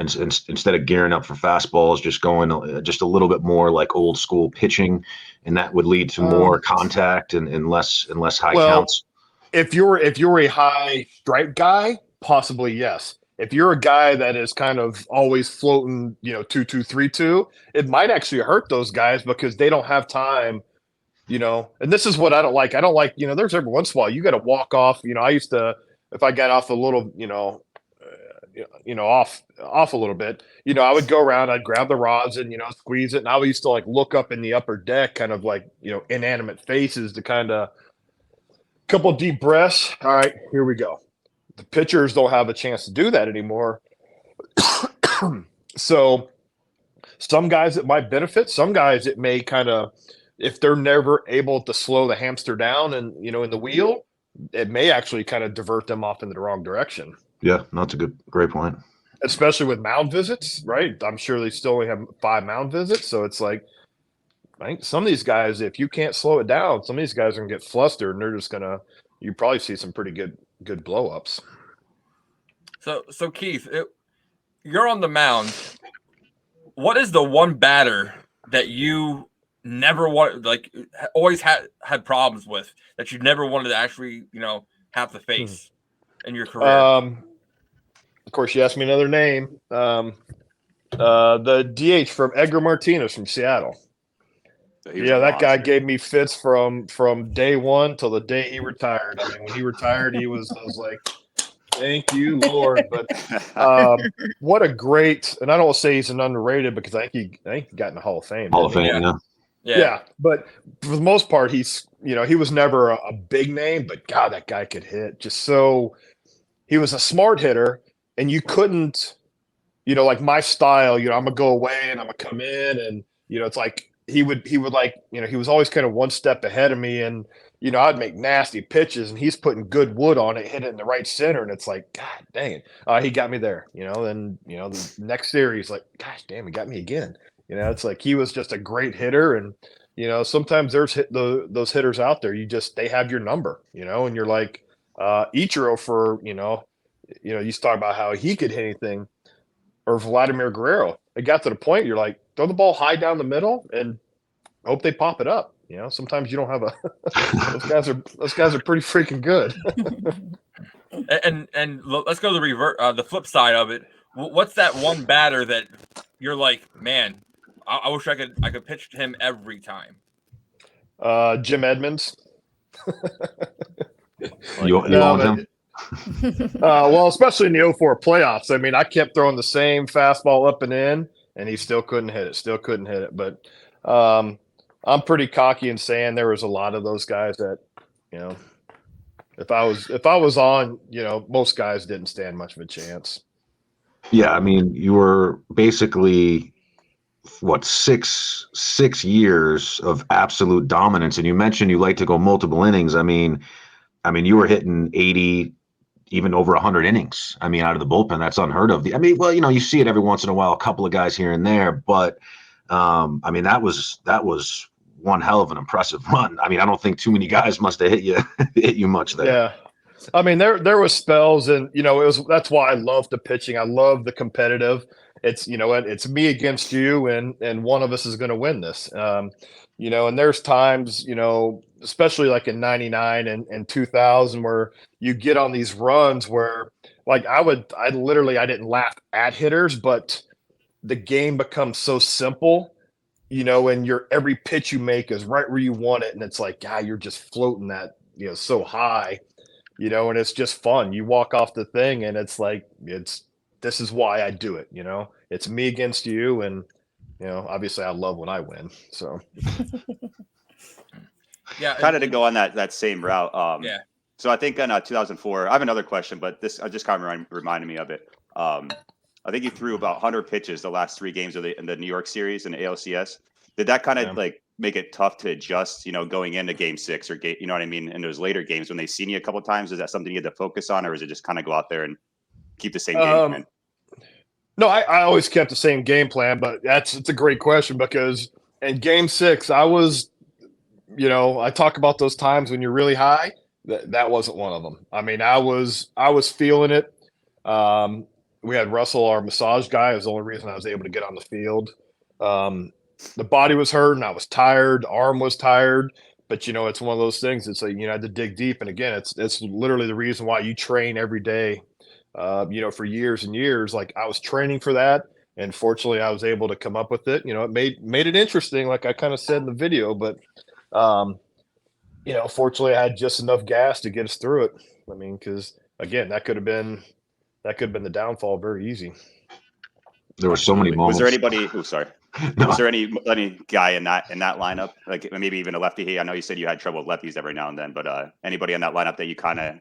instead of gearing up for fastballs, just going just a little bit more like old school pitching, and that would lead to more contact and less high counts. If you're a high strike guy, possibly yes. If you're a guy that is kind of always floating, 2-2, 3-2, it might actually hurt those guys because they don't have time. And this is what I don't like. I don't like, there's every once in a while you got to walk off. I used to, if I got off a little, off a little bit, I would go around, I'd grab the rods and, squeeze it. And I used to like look up in the upper deck, kind of like, inanimate faces to kind of couple deep breaths. All right, here we go. The pitchers don't have a chance to do that anymore. So some guys it might benefit, some guys it may kind of, if they're never able to slow the hamster down and, in the wheel, it may actually kind of divert them off in the wrong direction. Yeah, that's a great point. Especially with mound visits, right? I'm sure they still only have 5 mound visits. So it's like, I think some of these guys, if you can't slow it down, some of these guys are going to get flustered and they're just going to, you probably see some pretty good blow-ups. So Keith, you're on the mound. What is the one batter that you never wanted, like always had problems with, that you never wanted to actually, have to face in your career? Of course, you asked me another name. The DH from Edgar Martinez from Seattle. Yeah, that guy gave me fits from day one till the day he retired. I mean, when he retired, I was like, thank you, Lord. But what a great, and I don't say he's an underrated because I think he got in the Hall of Fame. Hall of Fame, yeah. But for the most part, he's he was never a big name, but God, that guy could hit. He was a smart hitter, and you couldn't, like my style. I'm gonna go away and I'm gonna come in, and it's like. He would like, he was always kind of one step ahead of me, and I'd make nasty pitches and he's putting good wood on it, hit it in the right center, and it's like, God dang it. He got me there, then the next series, like, gosh damn, he got me again. It's like he was just a great hitter, and sometimes there's those hitters out there, they have your number, and you're like Ichiro for you talk about how he could hit anything, or Vladimir Guerrero. It got to the point you're like, throw the ball high down the middle and hope they pop it up. Sometimes you don't have those guys are pretty freaking good. and let's go to the flip side of it. What's that one batter that you're like, man, I wish I could pitch to him every time? Jim Edmonds. You owned him? Well, especially in the 04 playoffs. I mean, I kept throwing the same fastball up and in, and he still couldn't hit it. But I'm pretty cocky in saying there was a lot of those guys that, if I was on, most guys didn't stand much of a chance. Yeah, I mean, you were basically what, six years of absolute dominance, and you mentioned you like to go multiple innings. I mean, you were hitting 80, even over 100 innings. I mean, out of the bullpen, that's unheard of. Well, you see it every once in a while, a couple of guys here and there, but I mean, that was one hell of an impressive run. I mean, I don't think too many guys must have hit you much there. Yeah. I mean, there was spells, and that's why I love the pitching. I love the competitive. It's it's me against you, and one of us is going to win this. And there's times, especially like in 99 and 2000, where you get on these runs where, like, I didn't laugh at hitters, but the game becomes so simple, and every pitch you make is right where you want it. And it's like, God, you're just floating that, so high, and it's just fun. You walk off the thing and it's like, this is why I do it. It's me against you. And, obviously I love when I win. So yeah, kind of to go on that same route. Yeah. So I think in 2004, I have another question, but this just kind of reminded me of it. I think you threw about 100 pitches the last 3 games of in the New York series in the ALCS. Did that kind of like make it tough to adjust, going into game 6 or game, you know what I mean? In those later games when they've seen you a couple of times, is that something you had to focus on, or is it just kind of go out there and keep the same game plan? No, I always kept the same game plan, but it's a great question, because in game 6, I was, I talk about those times when you're really high. That wasn't one of them. I mean, I was feeling it. We had Russell, our massage guy. It was the only reason I was able to get on the field. The body was hurting. I was tired. The arm was tired. But, it's one of those things. It's like, I had to dig deep. And again, it's literally the reason why you train every day, for years and years. Like, I was training for that. And fortunately, I was able to come up with it. It made it interesting, like I kind of said in the video. But, fortunately, I had just enough gas to get us through it. I mean, because, again, that could have been the downfall very easy. There were so many moments. Was there anybody? Oh, sorry. No. Was there any guy in that lineup, like maybe even a lefty? I know you said you had trouble with lefties every now and then, but anybody in that lineup that you kind of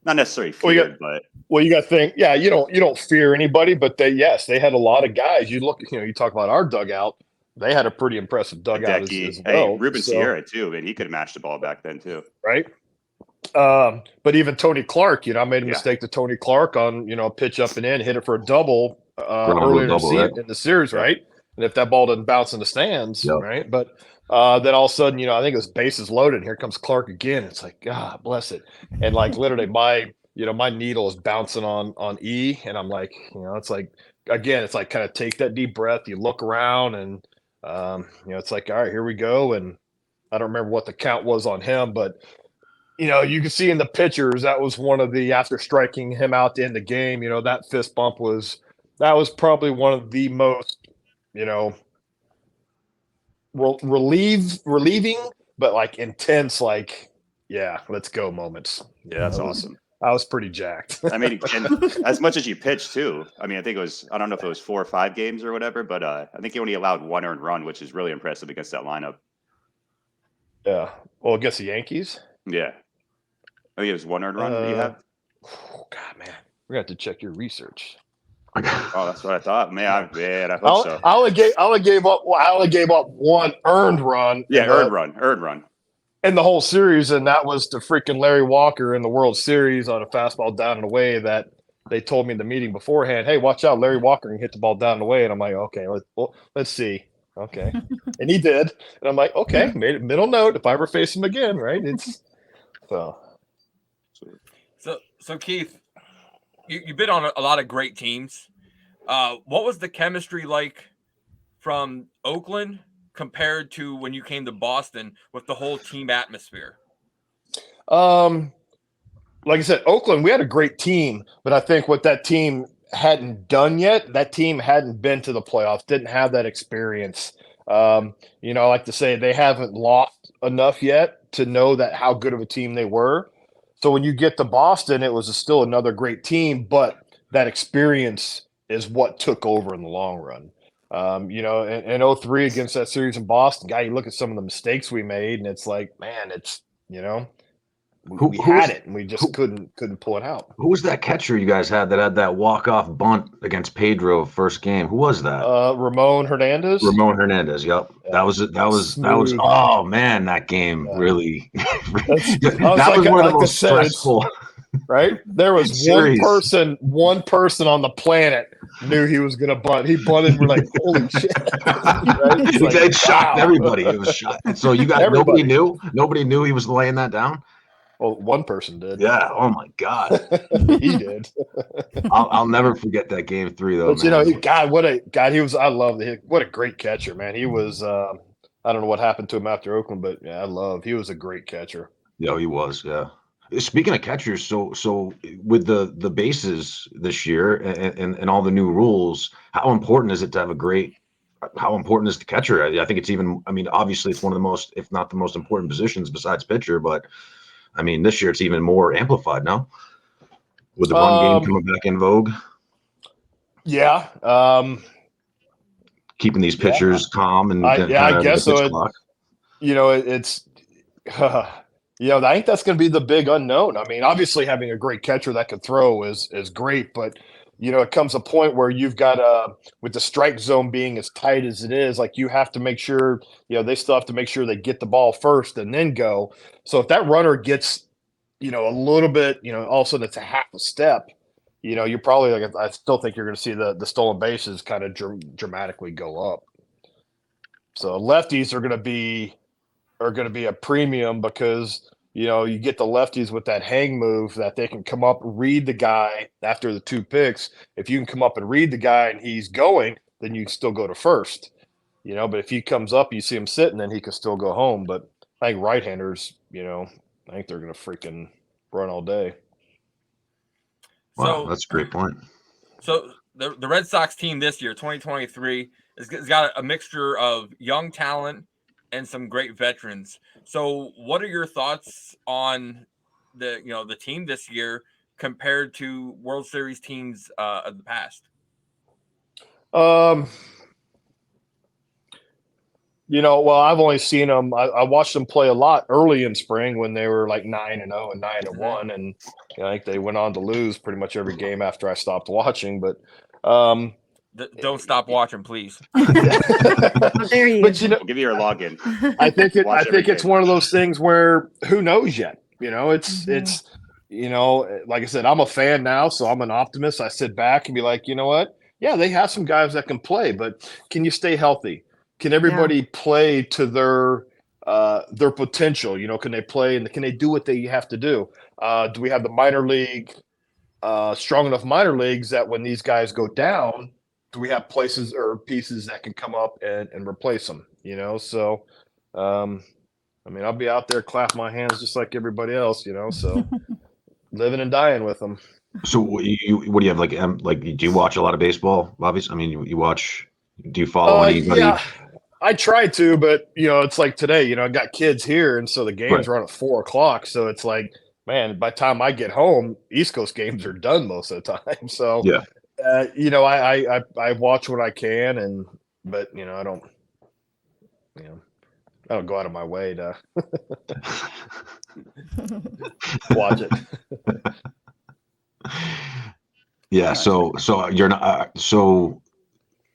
not necessarily feared, you got to think. Yeah, you don't fear anybody, but they had a lot of guys. You look, you talk about our dugout. They had a pretty impressive dugout as well. Hey, Ruben Sierra too, and he could have matched the ball back then too, right? But even Tony Clark, I made a mistake to Tony Clark on, a pitch up and in, hit it for a double earlier in the series, right? And if that ball doesn't bounce in the stands, right? But then all of a sudden, I think it was bases loaded, and here comes Clark again. It's like, God bless it. And like literally my needle is bouncing on E, and I'm like, it's like, again, it's like kind of take that deep breath. You look around, and it's like, all right, here we go. And I don't remember what the count was on him, but you can see in the pictures, that was one of the, after striking him out to end the game, that fist bump was probably one of the most, relieving, but like intense, like, yeah, let's go moments. Yeah, that's awesome. I was pretty jacked. I mean, and as much as you pitched too. I mean, I think it was, I don't know if it was 4 or 5 games or whatever, but I think he only allowed 1 earned run, which is really impressive against that lineup. Yeah. Well, against the Yankees? Yeah. I think it was 1 earned run that you had. Oh, God, man. We're going to have to check your research. Oh, that's what I thought. Man, I hope so. I only gave up 1 earned run. Yeah, earned run. In the whole series, and that was to freaking Larry Walker in the World Series on a fastball down and away that they told me in the meeting beforehand, hey, watch out, Larry Walker can hit the ball down and away. And I'm like, okay, let's see. Okay. And he did. And I'm like, okay, made it middle note if I ever face him again, right? It's So Keith, you've been on a lot of great teams. What was the chemistry like from Oakland compared to when you came to Boston with the whole team atmosphere? Like I said, Oakland, we had a great team, but I think what that team hadn't done yet, that team hadn't been to the playoffs, didn't have that experience. I like to say they haven't lost enough yet to know that how good of a team they were. So when you get to Boston, it was still another great team, but that experience is what took over in the long run. In 03 against that series in Boston, you look at some of the mistakes we made, and it's like, man, it's, we had it, and we just couldn't pull it out. Who was that catcher you guys had that had that walk-off bunt against Pedro first game? Who was that? Ramon Hernandez. Yep. Yeah. That was. Oh man, that game really. that was one of the most stressful. Right? There was one person on the planet knew he was going to bunt. He bunted. We're like, holy shit! Right? It shocked everybody. It was shocked. So you got nobody knew he was laying that down. Well, one person did. Yeah. Oh my God. He did. I'll never forget that game 3 though. But man. He was. I love what a great catcher, man. He was. I don't know what happened to him after Oakland, but yeah, he was a great catcher. Yeah, he was. Yeah. Speaking of catchers, so with the bases this year and all the new rules, how important is it to have how important is the catcher? I think it's even. I mean, obviously, it's one of the most, if not the most important positions besides pitcher, but. I mean, this year it's even more amplified now with the run game coming back in vogue. Yeah. Keeping these pitchers calm and I guess so. It's I think that's going to be the big unknown. I mean, obviously having a great catcher that can throw is great, but it comes a point where you've got with the strike zone being as tight as it is, like you have to make sure, they still have to make sure they get the ball first and then go. So if that runner gets, a little bit, all of a sudden it's a half a step, you're probably I still think you're going to see the stolen bases kind of dramatically go up. So lefties are going to be a premium because you get the lefties with that hang move that they can come up, read the guy after the 2 picks. If you can come up and read the guy and he's going, then you can still go to first, but if he comes up, you see him sitting, then he can still go home. But I think right-handers, I think they're going to freaking run all day. Wow, that's a great point. So the Red Sox team this year, 2023, has got a mixture of young talent and some great veterans. So what are your thoughts on the team this year compared to World Series teams of the past? Well, I've only seen them. I watched them play a lot early in spring when they were like 9-0 and 9-1, and I think they went on to lose pretty much every game after I stopped watching. But don't stop watching, please. There you go. But, give you your login. I think it's one of those things where who knows yet. It's like I said, I'm a fan now, so I'm an optimist. I sit back and be like, you know what? Yeah, they have some guys that can play, but can you stay healthy? Can everybody play to their potential? Can they play and can they do what they have to do? Do we have the minor league strong enough minor leagues that when these guys go down, do we have places or pieces that can come up and replace them? So I'll be out there clapping my hands just like everybody else. So living and dying with them. So what do you have like do you watch a lot of baseball, obviously? I mean, you watch. Do you follow anybody? I try to, but it's like today. I got kids here, and so the games run at 4:00. So it's like, man, by the time I get home, East Coast games are done most of the time. So Yeah. I watch what I can, but I don't, I don't go out of my way to watch it. Yeah. So you're not. So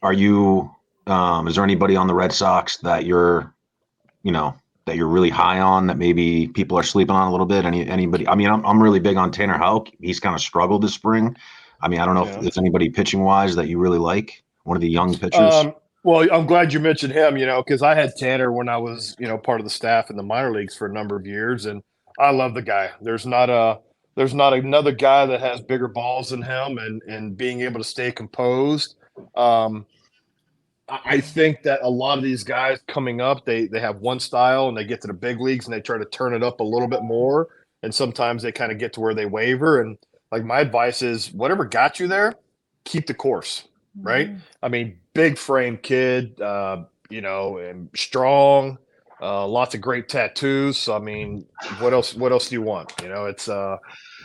are you? Is there anybody on the Red Sox that you're really high on that maybe people are sleeping on a little bit? Anybody? I mean, I'm really big on Tanner Houck. He's kind of struggled this spring. I mean, I don't know if there's anybody pitching wise that you really like. One of the young pitchers. Well, I'm glad you mentioned him. Because I had Tanner when I was part of the staff in the minor leagues for a number of years, and I love the guy. There's not another guy that has bigger balls than him, and being able to stay composed. I think that a lot of these guys coming up, they have one style and they get to the big leagues and they try to turn it up a little bit more. And sometimes they kind of get to where they waver. And like my advice is whatever got you there, keep the course, right? Mm-hmm. I mean, big frame kid, and strong, lots of great tattoos. So, I mean, what else do you want? It's I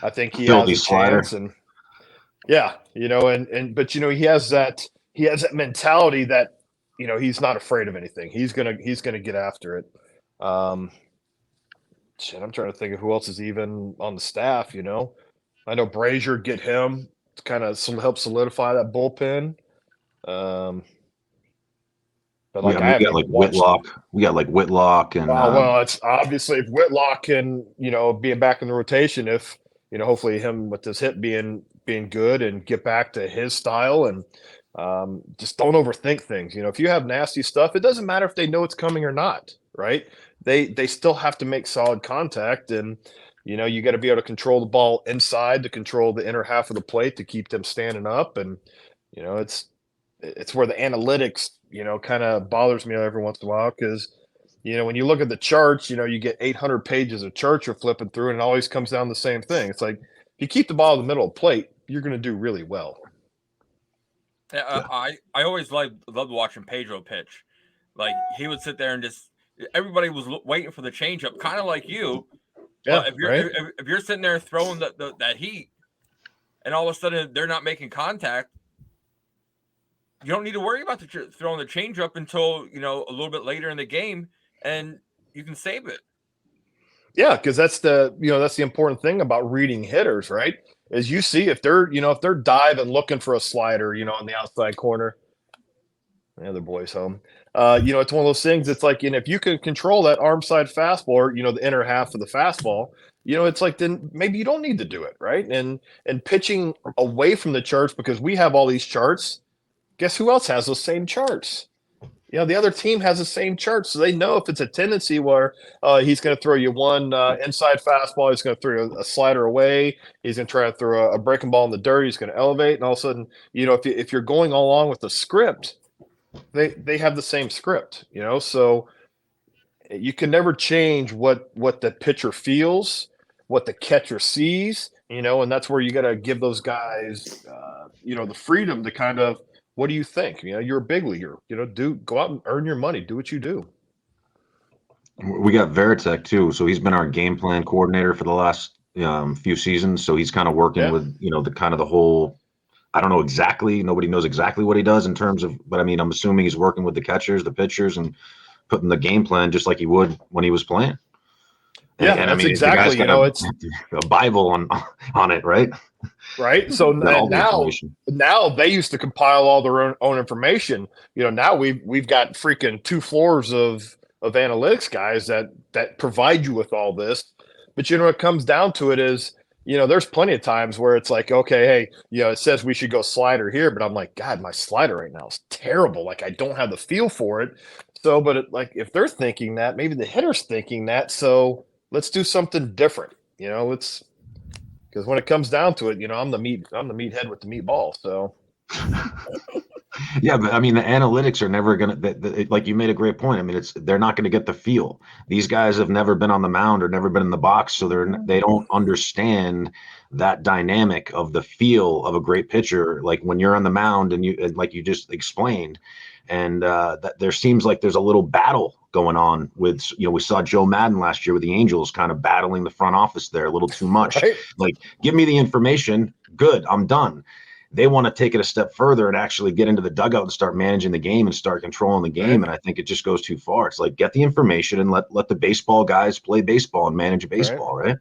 think he has a chance, and but he has that mentality that, he's not afraid of anything. He's gonna get after it. I'm trying to think of who else is even on the staff. I know Brazier, get him to kind of help solidify that bullpen. But we got like Whitlock. We got like Whitlock and. Well, it's obviously if Whitlock can, being back in the rotation, if hopefully him with his hip being good and get back to his style and. Just don't overthink things. If you have nasty stuff, it doesn't matter if they know it's coming or not, right? They still have to make solid contact, and you got to be able to control the ball inside to control the inner half of the plate to keep them standing up. And it's where the analytics kind of bothers me every once in a while, because when you look at the charts, you get 800 pages of charts you're flipping through, and it always comes down to the same thing. It's like if you keep the ball in the middle of the plate, you're going to do really well. Yeah, I always loved watching Pedro pitch. Like he would sit there and just everybody was waiting for the changeup, kind of like you. Yeah, if you're sitting there throwing that heat, and all of a sudden they're not making contact, you don't need to worry about throwing the changeup until a little bit later in the game, and you can save it. Yeah, because that's the important thing about reading hitters, right? Is you see if they're diving looking for a slider, on the outside corner. The other boy's home. It's one of those things. It's like, if you can control that arm side fastball, or the inner half of the fastball, it's like then maybe you don't need to do it, right? And pitching away from the charts, because we have all these charts. Guess who else has those same charts? The other team has the same chart, so they know if it's a tendency where he's going to throw you one inside fastball, he's going to throw a slider away, he's going to try to throw a breaking ball in the dirt, he's going to elevate, and all of a sudden, if you're going along with the script, they have the same script, so you can never change what the pitcher feels, what the catcher sees, and that's where you got to give those guys, the freedom to kind of. What do you think? You're a big leaguer. Go out and earn your money. Do what you do. We got Veritek too, so he's been our game plan coordinator for the last few seasons. So he's kind of working with the whole. I don't know exactly. Nobody knows exactly what he does in terms of, but I mean, I'm assuming he's working with the catchers, the pitchers, and putting the game plan just like he would when he was playing. Yeah, and that's exactly. It's a Bible on it, right? Right. So now they used to compile all their own information. Now we've got freaking 2 floors of analytics guys that provide you with all this. But what comes down to it is, there's plenty of times where it's like, okay, hey, it says we should go slider here, but I'm like, God, my slider right now is terrible. Like I don't have the feel for it. So, but if they're thinking that, maybe the hitter's thinking that. So let's do something different. Because when it comes down to it, I'm the meathead with the meatball. So, yeah, but I mean, the analytics are never gonna. Like you made a great point. I mean, they're not going to get the feel. These guys have never been on the mound or never been in the box, so they don't understand that dynamic of the feel of a great pitcher. Like when you're on the mound and like you just explained, And that there seems like there's a little battle going on with, we saw Joe Madden last year with the Angels kind of battling the front office there a little too much. Right. Like, give me the information. Good. I'm done. They want to take it a step further and actually get into the dugout and start managing the game and start controlling the game. Right. And I think it just goes too far. It's like, get the information and let the baseball guys play baseball and manage baseball. Right.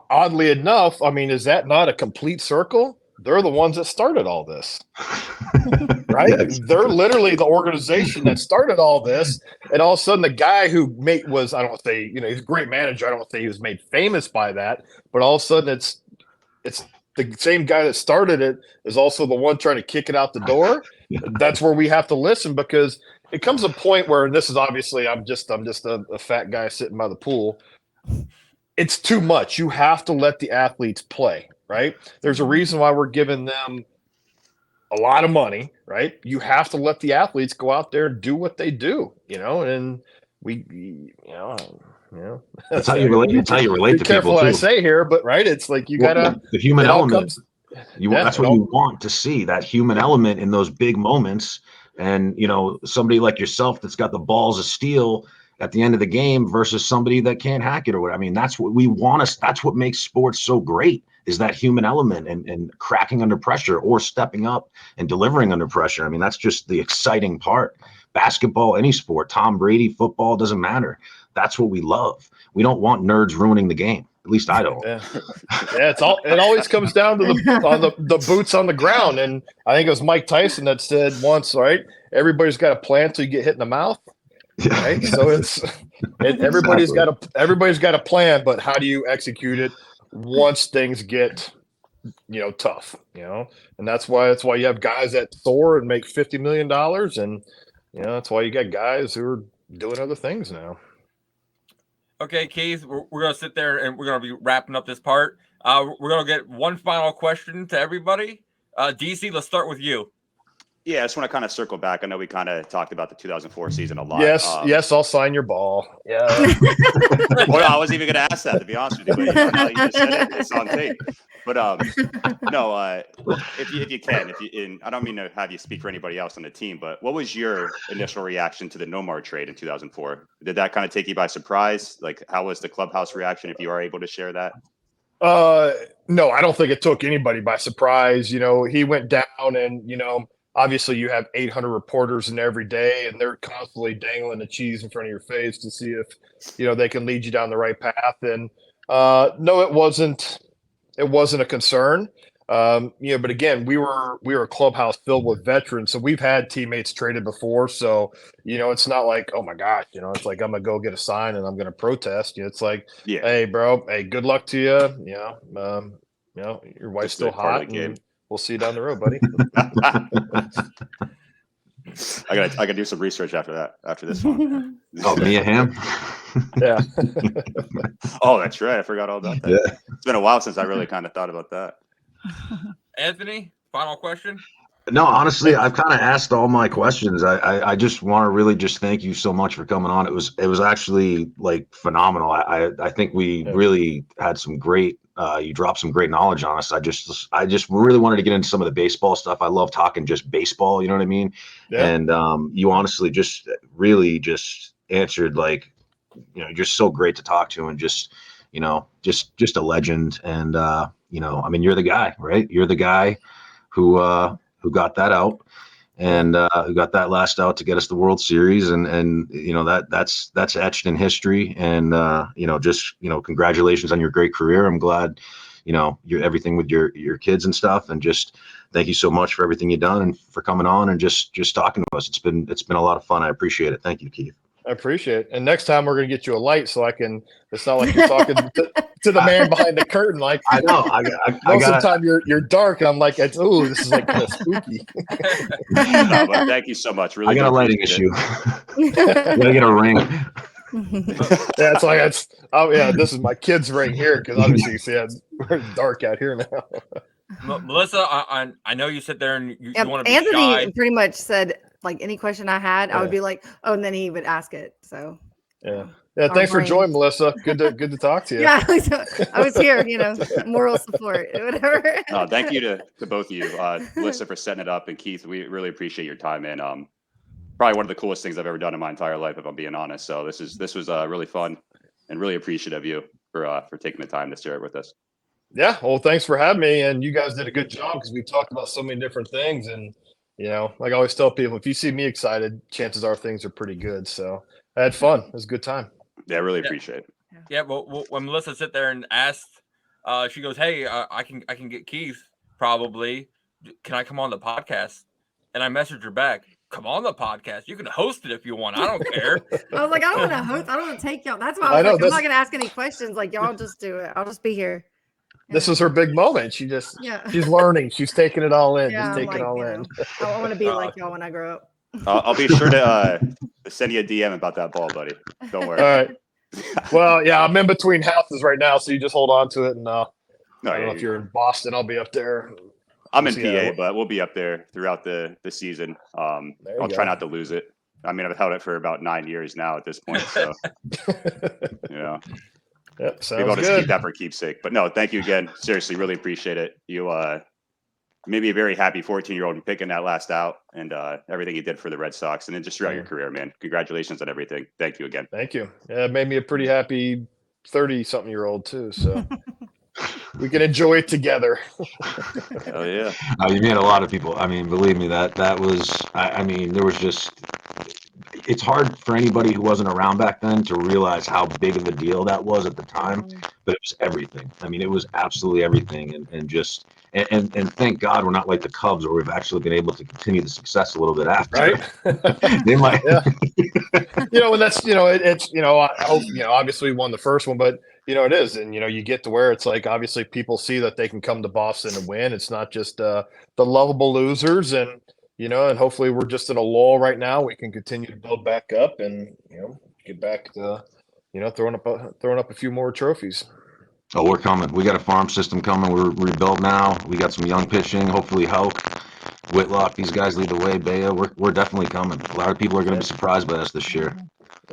Oddly enough, I mean, is that not a complete circle? They're the ones that started all this, right? Yeah, exactly. They're literally the organization that started all this. And all of a sudden the guy who was, I don't want to say, he's a great manager. I don't want to say he was made famous by that, but all of a sudden it's the same guy that started it is also the one trying to kick it out the door. Yeah. That's where we have to listen, because it comes a point where, and this is obviously, I'm just a fat guy sitting by the pool. It's too much. You have to let the athletes play. Right? There's a reason why we're giving them a lot of money, right? You have to let the athletes go out there and do what they do, and that's how you relate. That's how you relate to people. Careful what I say here, but right, it's like you gotta the human element. That's what you want to see, that human element in those big moments. And somebody like yourself that's got the balls of steel at the end of the game versus somebody that can't hack it or whatever. I mean, that's what we want. That's what makes sports so great, is that human element and cracking under pressure or stepping up and delivering under pressure. I mean, that's just the exciting part. Basketball, any sport, Tom Brady, football, doesn't matter. That's what we love. We don't want nerds ruining the game. At least I don't. Yeah, it always comes down to the boots on the ground. And I think it was Mike Tyson that said once, right, everybody's got a plan till you get hit in the mouth. Yeah, right. So everybody's got a plan, but how do you execute it once things get tough? And that's why you have guys that soar and make $50 million, and that's why you got guys who are doing other things now. Okay, Keith, we're gonna sit there and we're gonna be wrapping up this part. We're gonna get one final question to everybody. DC, let's start with you. Yeah, I just want to kind of circle back. I know we kind of talked about the 2004 season a lot. Yes, I'll sign your ball. Yeah. Well, I wasn't even going to ask that, to be honest with you. But now you just said it. It's on tape. But no, if you can, and I don't mean to have you speak for anybody else on the team, but what was your initial reaction to the Nomar trade in 2004? Did that kind of take you by surprise? Like, how was the clubhouse reaction, if you are able to share that? No, I don't think it took anybody by surprise. He went down and, obviously you have 800 reporters in every day, and they're constantly dangling the cheese in front of your face to see if, they can lead you down the right path. And no, it wasn't a concern. But again, we were a clubhouse filled with veterans. So we've had teammates traded before. So, it's not like, oh my gosh, it's like, I'm going to go get a sign and I'm going to protest. It's like, hey bro, hey, good luck to you. Your wife's still hot. We'll see you down the road, buddy. I gotta do some research after this one. Oh, Mia Hamm. Yeah. Oh, that's right. I forgot all about that. Yeah. It's been a while since I really kind of thought about that. Anthony, final question. No, honestly, I've kind of asked all my questions. I just want to really just thank you so much for coming on. It was actually like phenomenal. I think we really had some great. You dropped some great knowledge on us. I just really wanted to get into some of the baseball stuff. I love talking just baseball. You know what I mean? Yeah. And you honestly just really just answered like, just so great to talk to, and just a legend. And I mean, you're the guy, right? You're the guy who got that out and who got that last out to get us the World Series. And that's etched in history. And, congratulations on your great career. I'm glad, you're everything with your kids and stuff. And just thank you so much for everything you've done and for coming on and just talking to us. It's been a lot of fun. I appreciate it. Thank you, Keith. I appreciate it. And next time we're going to get you a light so it's not like you're talking to the man behind the curtain. Like, I know. Most of the time you're dark. And I'm like, this is like kind of spooky. No, but thank you so much. Really, I got a lighting issue. Gotta get a ring. Yeah, it's like this is my kid's ring here, because obviously you see we're dark out here now. Melissa, I know you sit there and you want to be Anthony shy. pretty much said like any question I had, I would be like, oh, and then he would ask it. So yeah. Thanks for joining, Melissa. Good to talk to you. Yeah, I was here, moral support, whatever. Thank you to both of you, Melissa, for setting it up, and Keith, we really appreciate your time. And probably one of the coolest things I've ever done in my entire life, if I'm being honest. So this was really fun, and really appreciative of you for taking the time to share it with us. Yeah, well, thanks for having me, and you guys did a good job because we talked about so many different things. And like I always tell people, if you see me excited, chances are things are pretty good. So I had fun. It was a good time. Yeah, I really appreciate it. Yeah, well, when Melissa sit there and asked, she goes, "Hey, I can get Keith probably. Can I come on the podcast?" And I messaged her back, "Come on the podcast. You can host it if you want. I don't care." I was like, I don't want to host. I don't want to take y'all. That's why I was like, I'm not going to ask any questions. Like, y'all just do it. I'll just be here. This is her big moment. She's learning. She's taking it all in. Just taking it all in. I want to be like y'all when I grow up. I'll be sure to send you a DM about that ball, buddy. Don't worry. All right. Well, yeah, I'm in between houses right now, so you just hold on to it. And I don't know if you're in Boston, I'll be up there. I'm in PA, but we'll be up there throughout the season. I'll try not to lose it. I mean, I've held it for about 9 years now at this point. So, Yep, maybe I'll just keep that for keepsake. But no, thank you again. Seriously, really appreciate it. You made me a very happy 14-year-old in picking that last out and everything you did for the Red Sox and then just throughout your career, man. Congratulations on everything. Thank you again. Thank you. Yeah, it made me a pretty happy 30-something-year-old too. So we can enjoy it together. Oh yeah. You made a lot of people. I mean, believe me, that was. I mean, there was just. It's hard for anybody who wasn't around back then to realize how big of a deal that was at the time, but it was everything. I mean, it was absolutely everything, and thank God we're not like the Cubs where we've actually been able to continue the success a little bit after. Right? They might. Yeah. And that's it's I hope obviously we won the first one, but it is, and you get to where it's like obviously people see that they can come to Boston and win. It's not just the lovable losers, and and hopefully we're just in a lull right now. We can continue to build back up and get back to throwing up a few more trophies. Oh, we're coming. We got a farm system coming. We're rebuilt now. We got some young pitching. Hopefully, Foulke, Whitlock, these guys lead the way. Baya, we're definitely coming. A lot of people are going to be surprised by us this year.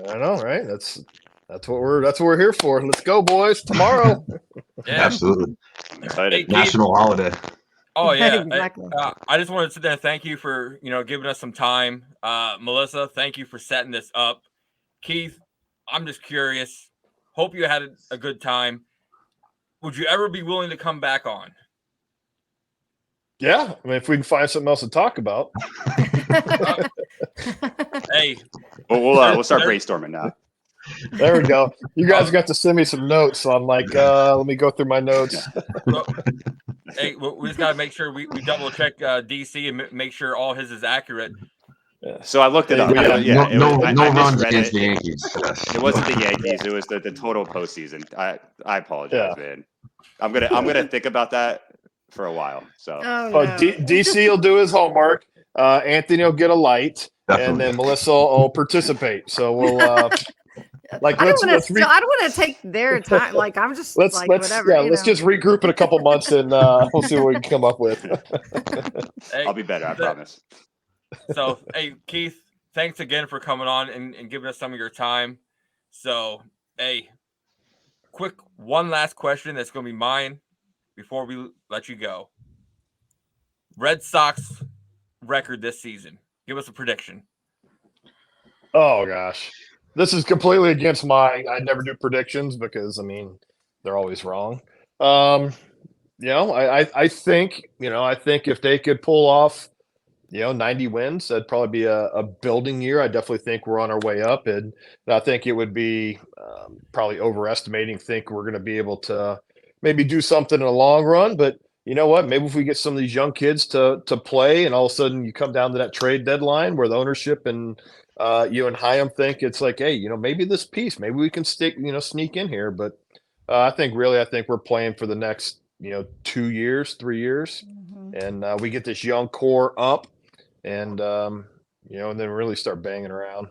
I know, right? That's what we're here for. Let's go, boys! Tomorrow. Yeah. Absolutely. Excited. National holiday. Oh yeah, Exactly. I just wanted to sit there and thank you for giving us some time. Melissa, thank you for setting this up. Keith, I'm just curious. Hope you had a good time. Would you ever be willing to come back on? Yeah, I mean, if we can find something else to talk about. Hey, we'll start brainstorming now. There we go. You guys got to send me some notes, so I'm like, let me go through my notes. Hey, we just got to make sure we double check DC and make sure all his is accurate. Yeah. So I looked it up. No runs misread against it. the Yankees. It wasn't the Yankees. It was the total postseason. I apologize, man. I'm gonna think about that for a while. So, DC will do his homework. Anthony will get a light, and then Melissa will participate. So we'll I don't want to take their time. Like I'm just whatever. Yeah, let's just regroup in a couple months and we'll see what we can come up with. Hey, I'll be better, I promise. So, hey, Keith, thanks again for coming on and giving us some of your time. So, hey, quick one last question that's going to be mine before we let you go. Red Sox record this season. Give us a prediction. Oh gosh. This is completely against I never do predictions because they're always wrong. I think if they could pull off, 90 wins, that'd probably be a building year. I definitely think we're on our way up, and I think it would be probably overestimating. Think we're going to be able to maybe do something in the long run, but you know what? Maybe if we get some of these young kids to play, and all of a sudden you come down to that trade deadline where the ownership and you and Chaim think it's like, hey, maybe this piece, maybe we can sneak in here. But I think we're playing for the next, 2 years, 3 years, and we get this young core up, and and then really start banging around.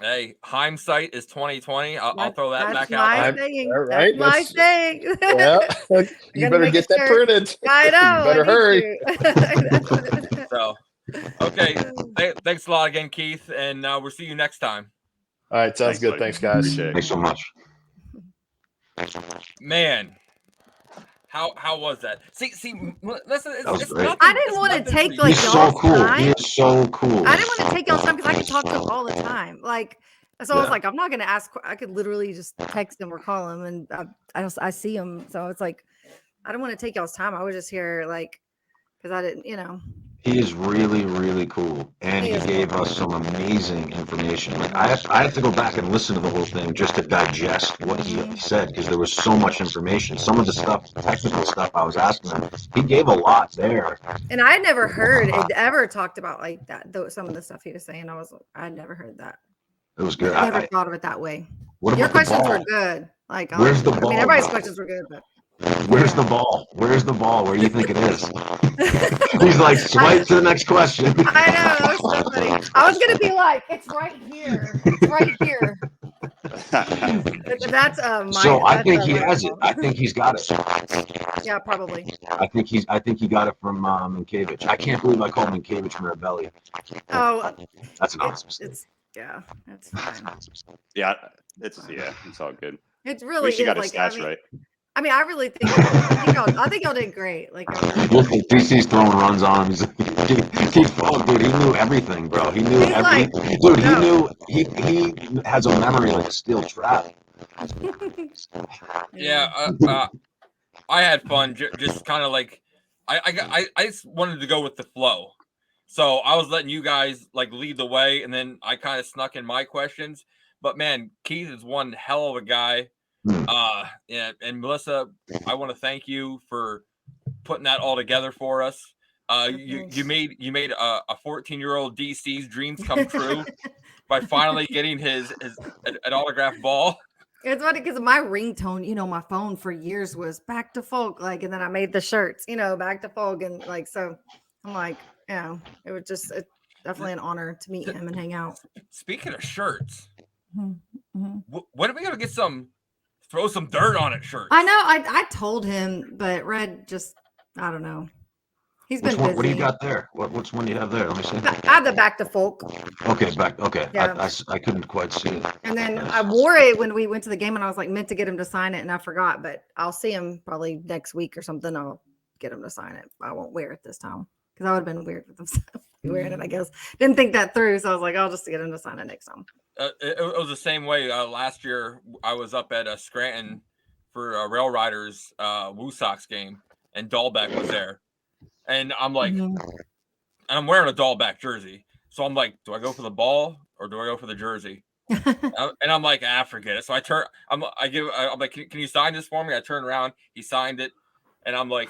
Hey, hindsight is 2020. I'll throw that back out. Right? That's my saying. Yeah, you better get that printed. I know. You better hurry. So, okay. Thanks a lot again, Keith, and we'll see you next time. All right, sounds good. Buddy. Thanks, guys. Thanks so much. Man, How was that? See, listen, it's great. nothing. I didn't want to take like He's so y'all's cool. time. He is so cool. I didn't want to take y'all's time because I could talk to him all the time. Like, so I was Yeah. like, I'm not going to ask. I could literally just text him or call him, and I see him. So it's like, I don't want to take y'all's time. I was just here like because I didn't, He is really, really cool, and He he is gave us some amazing information. Like I have to go back and listen to the whole thing just to digest what he said because there was so much information. Some of the stuff, technical stuff, I was asking him. He gave a lot there. And I never heard it ever talked about like that. Though some of the stuff he was saying, I'd never heard that. It was good. I never thought of it that way. What Your about the questions ball? were good. Like, Where's the I ball, mean, everybody's though? questions were good, but Where's the ball? Where's the ball? Where do you think it is? He's like, swipe to the next question. I know, that was so funny. I was gonna be like, it's right here. It's right here. That's So I think he has it. I think he's got it. Yeah, probably. I think he got it from Minkiewicz. I can't believe I called Minkiewicz Mirabelli. Oh, That's an awesome mistake. It's fine. Yeah, it's all good. It's At really least you got like, his stats right. I mean, I really think I think y'all did great. Like, DC's throwing runs on him. He's like, Keith Foulke, dude, he knew everything, bro. He knew everything. Dude, he knew he has a memory like a steel trap. Yeah, I had fun. Just kind of like I just wanted to go with the flow. So I was letting you guys like lead the way, and then I kind of snuck in my questions. But man, Keith is one hell of a guy. Yeah, and Melissa, I want to thank you for putting that all together for us. You made a 14-year-old DC's dreams come true by finally getting his an autographed ball. It's funny because my ringtone, my phone for years was back to Foulke, like, and then I made the shirts, back to Foulke, and like, so I'm like, it was just definitely an honor to meet him and hang out. Speaking of shirts, Mm-hmm. when are we gonna get throw some dirt on it shirts? I know, I told him, but Red just, I don't know. He's been busy. What do you got there? Which one do you have there? Let me see. I have the back to Foulke. Okay, back. Okay, Yeah. I couldn't quite see it. And then I wore it when we went to the game, and I was like meant to get him to sign it, and I forgot. But I'll see him probably next week or something. I'll get him to sign it. I won't wear it this time because I would have been weird with him wearing it. I guess didn't think that through, so I was like, I'll just get him to sign it next time. It was the same way. Last year, I was up at Scranton for a Rail Riders Woo Sox game, and Dahlbeck was there. And I'm like, and I'm wearing a Dahlbeck jersey. So I'm like, do I go for the ball or do I go for the jersey? And I'm like, forget it. So I'm like, can you sign this for me? I turn around, he signed it. And I'm like,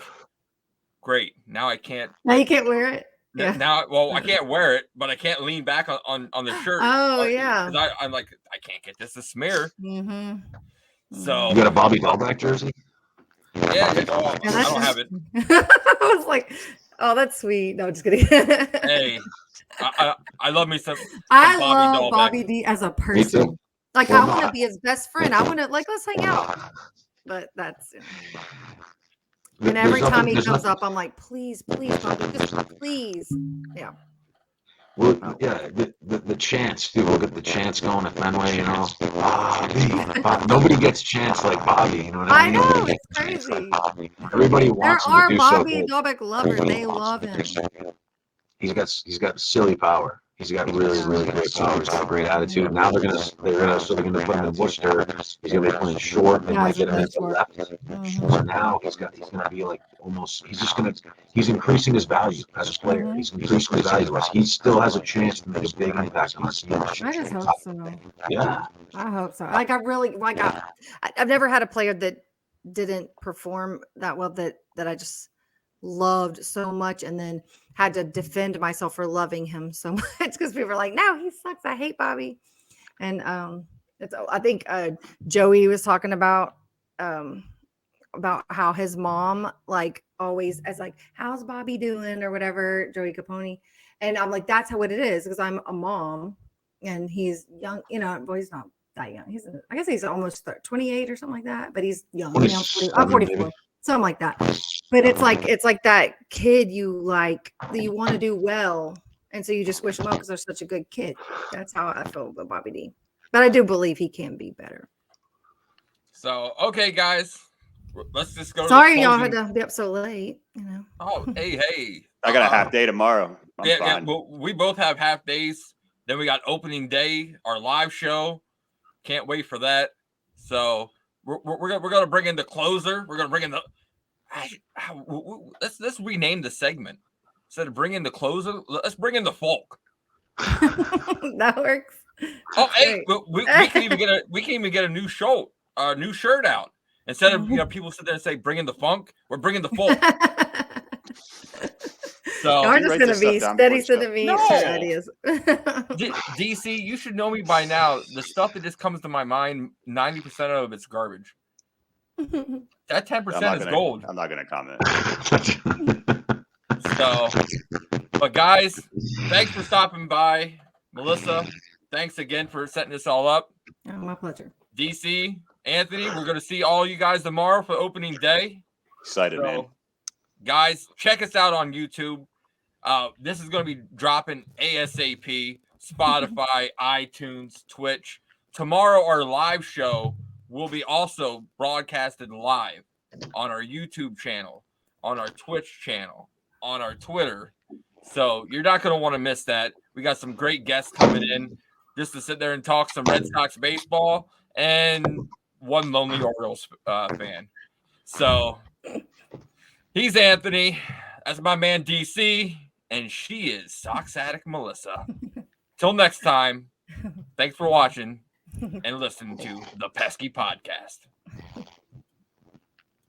great. Now I can't. Now you can't wear it? Yeah. Now, I can't wear it, but I can't lean back on the shirt. Oh, yeah. I'm like, I can't get this to smear. Mm-hmm. So you got a Bobby Dahlbeck jersey? Yeah, I don't have it. I was like, oh, that's sweet. No, just kidding. Hey, I love me some I Bobby love Dahlbeck. Bobby D as a person. Like, I want to be his best friend. I want to, like, let's hang out. But that's, and every time he comes up, I'm like, please, Bobby, just please. Yeah. Well, yeah, the chance, dude. We'll get the chance going at Fenway, Bobby. Nobody gets chance like Bobby, you know what I mean? I know, it's crazy. Everybody wants him to do Bobby so Dahlbeck lovers. They love him. He's got silly power. He's got really, really great power. He's got a great attitude. Now they're gonna put him in Worcester. He's gonna be playing short. They might get him into left. So now he's gonna be like almost. He's increasing his value as a player. He's increasing his value. He still has a chance to make a big impact on his team. I just hope so. Yeah. I hope so. Like, I've never had a player that didn't perform that well that I just loved so much, and then had to defend myself for loving him so much because people were like, no, he sucks, I hate Bobby. And I think Joey was talking about how his mom like always is like, how's Bobby doing or whatever, Joey Capone. And I'm like, that's how it is, because I'm a mom and he's young, well, he's not that young. I guess he's almost 28 or something like that, but he's young. I'm 44. Something like that. But it's like that kid you like, that you want to do well. And so you just wish him well because they're such a good kid. That's how I feel about Bobby D. But I do believe he can be better. So, okay, guys, let's just go. Sorry, y'all had to be up so late. You know. Oh, hey. I got a half day tomorrow. I'm fine. Well, we both have half days. Then we got opening day, our live show. Can't wait for that. So we're gonna bring in the closer. We're gonna bring in the. Let's rename the segment instead of bringing the closer. Let's bring in the Foulke. That works. Oh, hey, we can even get a new shirt out instead of people sit there and say bring in the funk. We're bringing the Foulke. So we're just gonna be steady sending me ideas. DC, you should know me by now. The stuff that just comes to my mind, 90% of it's garbage. That 10% is gold. I'm not gonna comment. So, but guys, thanks for stopping by. Melissa, thanks again for setting this all up. Oh, my pleasure. DC, Anthony, we're gonna see all you guys tomorrow for opening day. Excited, man. Guys, check us out on YouTube. This is going to be dropping ASAP, Spotify, iTunes, Twitch. Tomorrow, our live show will be also broadcasted live on our YouTube channel, on our Twitch channel, on our Twitter. So you're not going to want to miss that. We got some great guests coming in just to sit there and talk some Red Sox baseball and one lonely Orioles fan. So he's Anthony. That's my man DC. And she is Sox Addict Melissa. Till next time, thanks for watching and listening to the Pesky Podcast.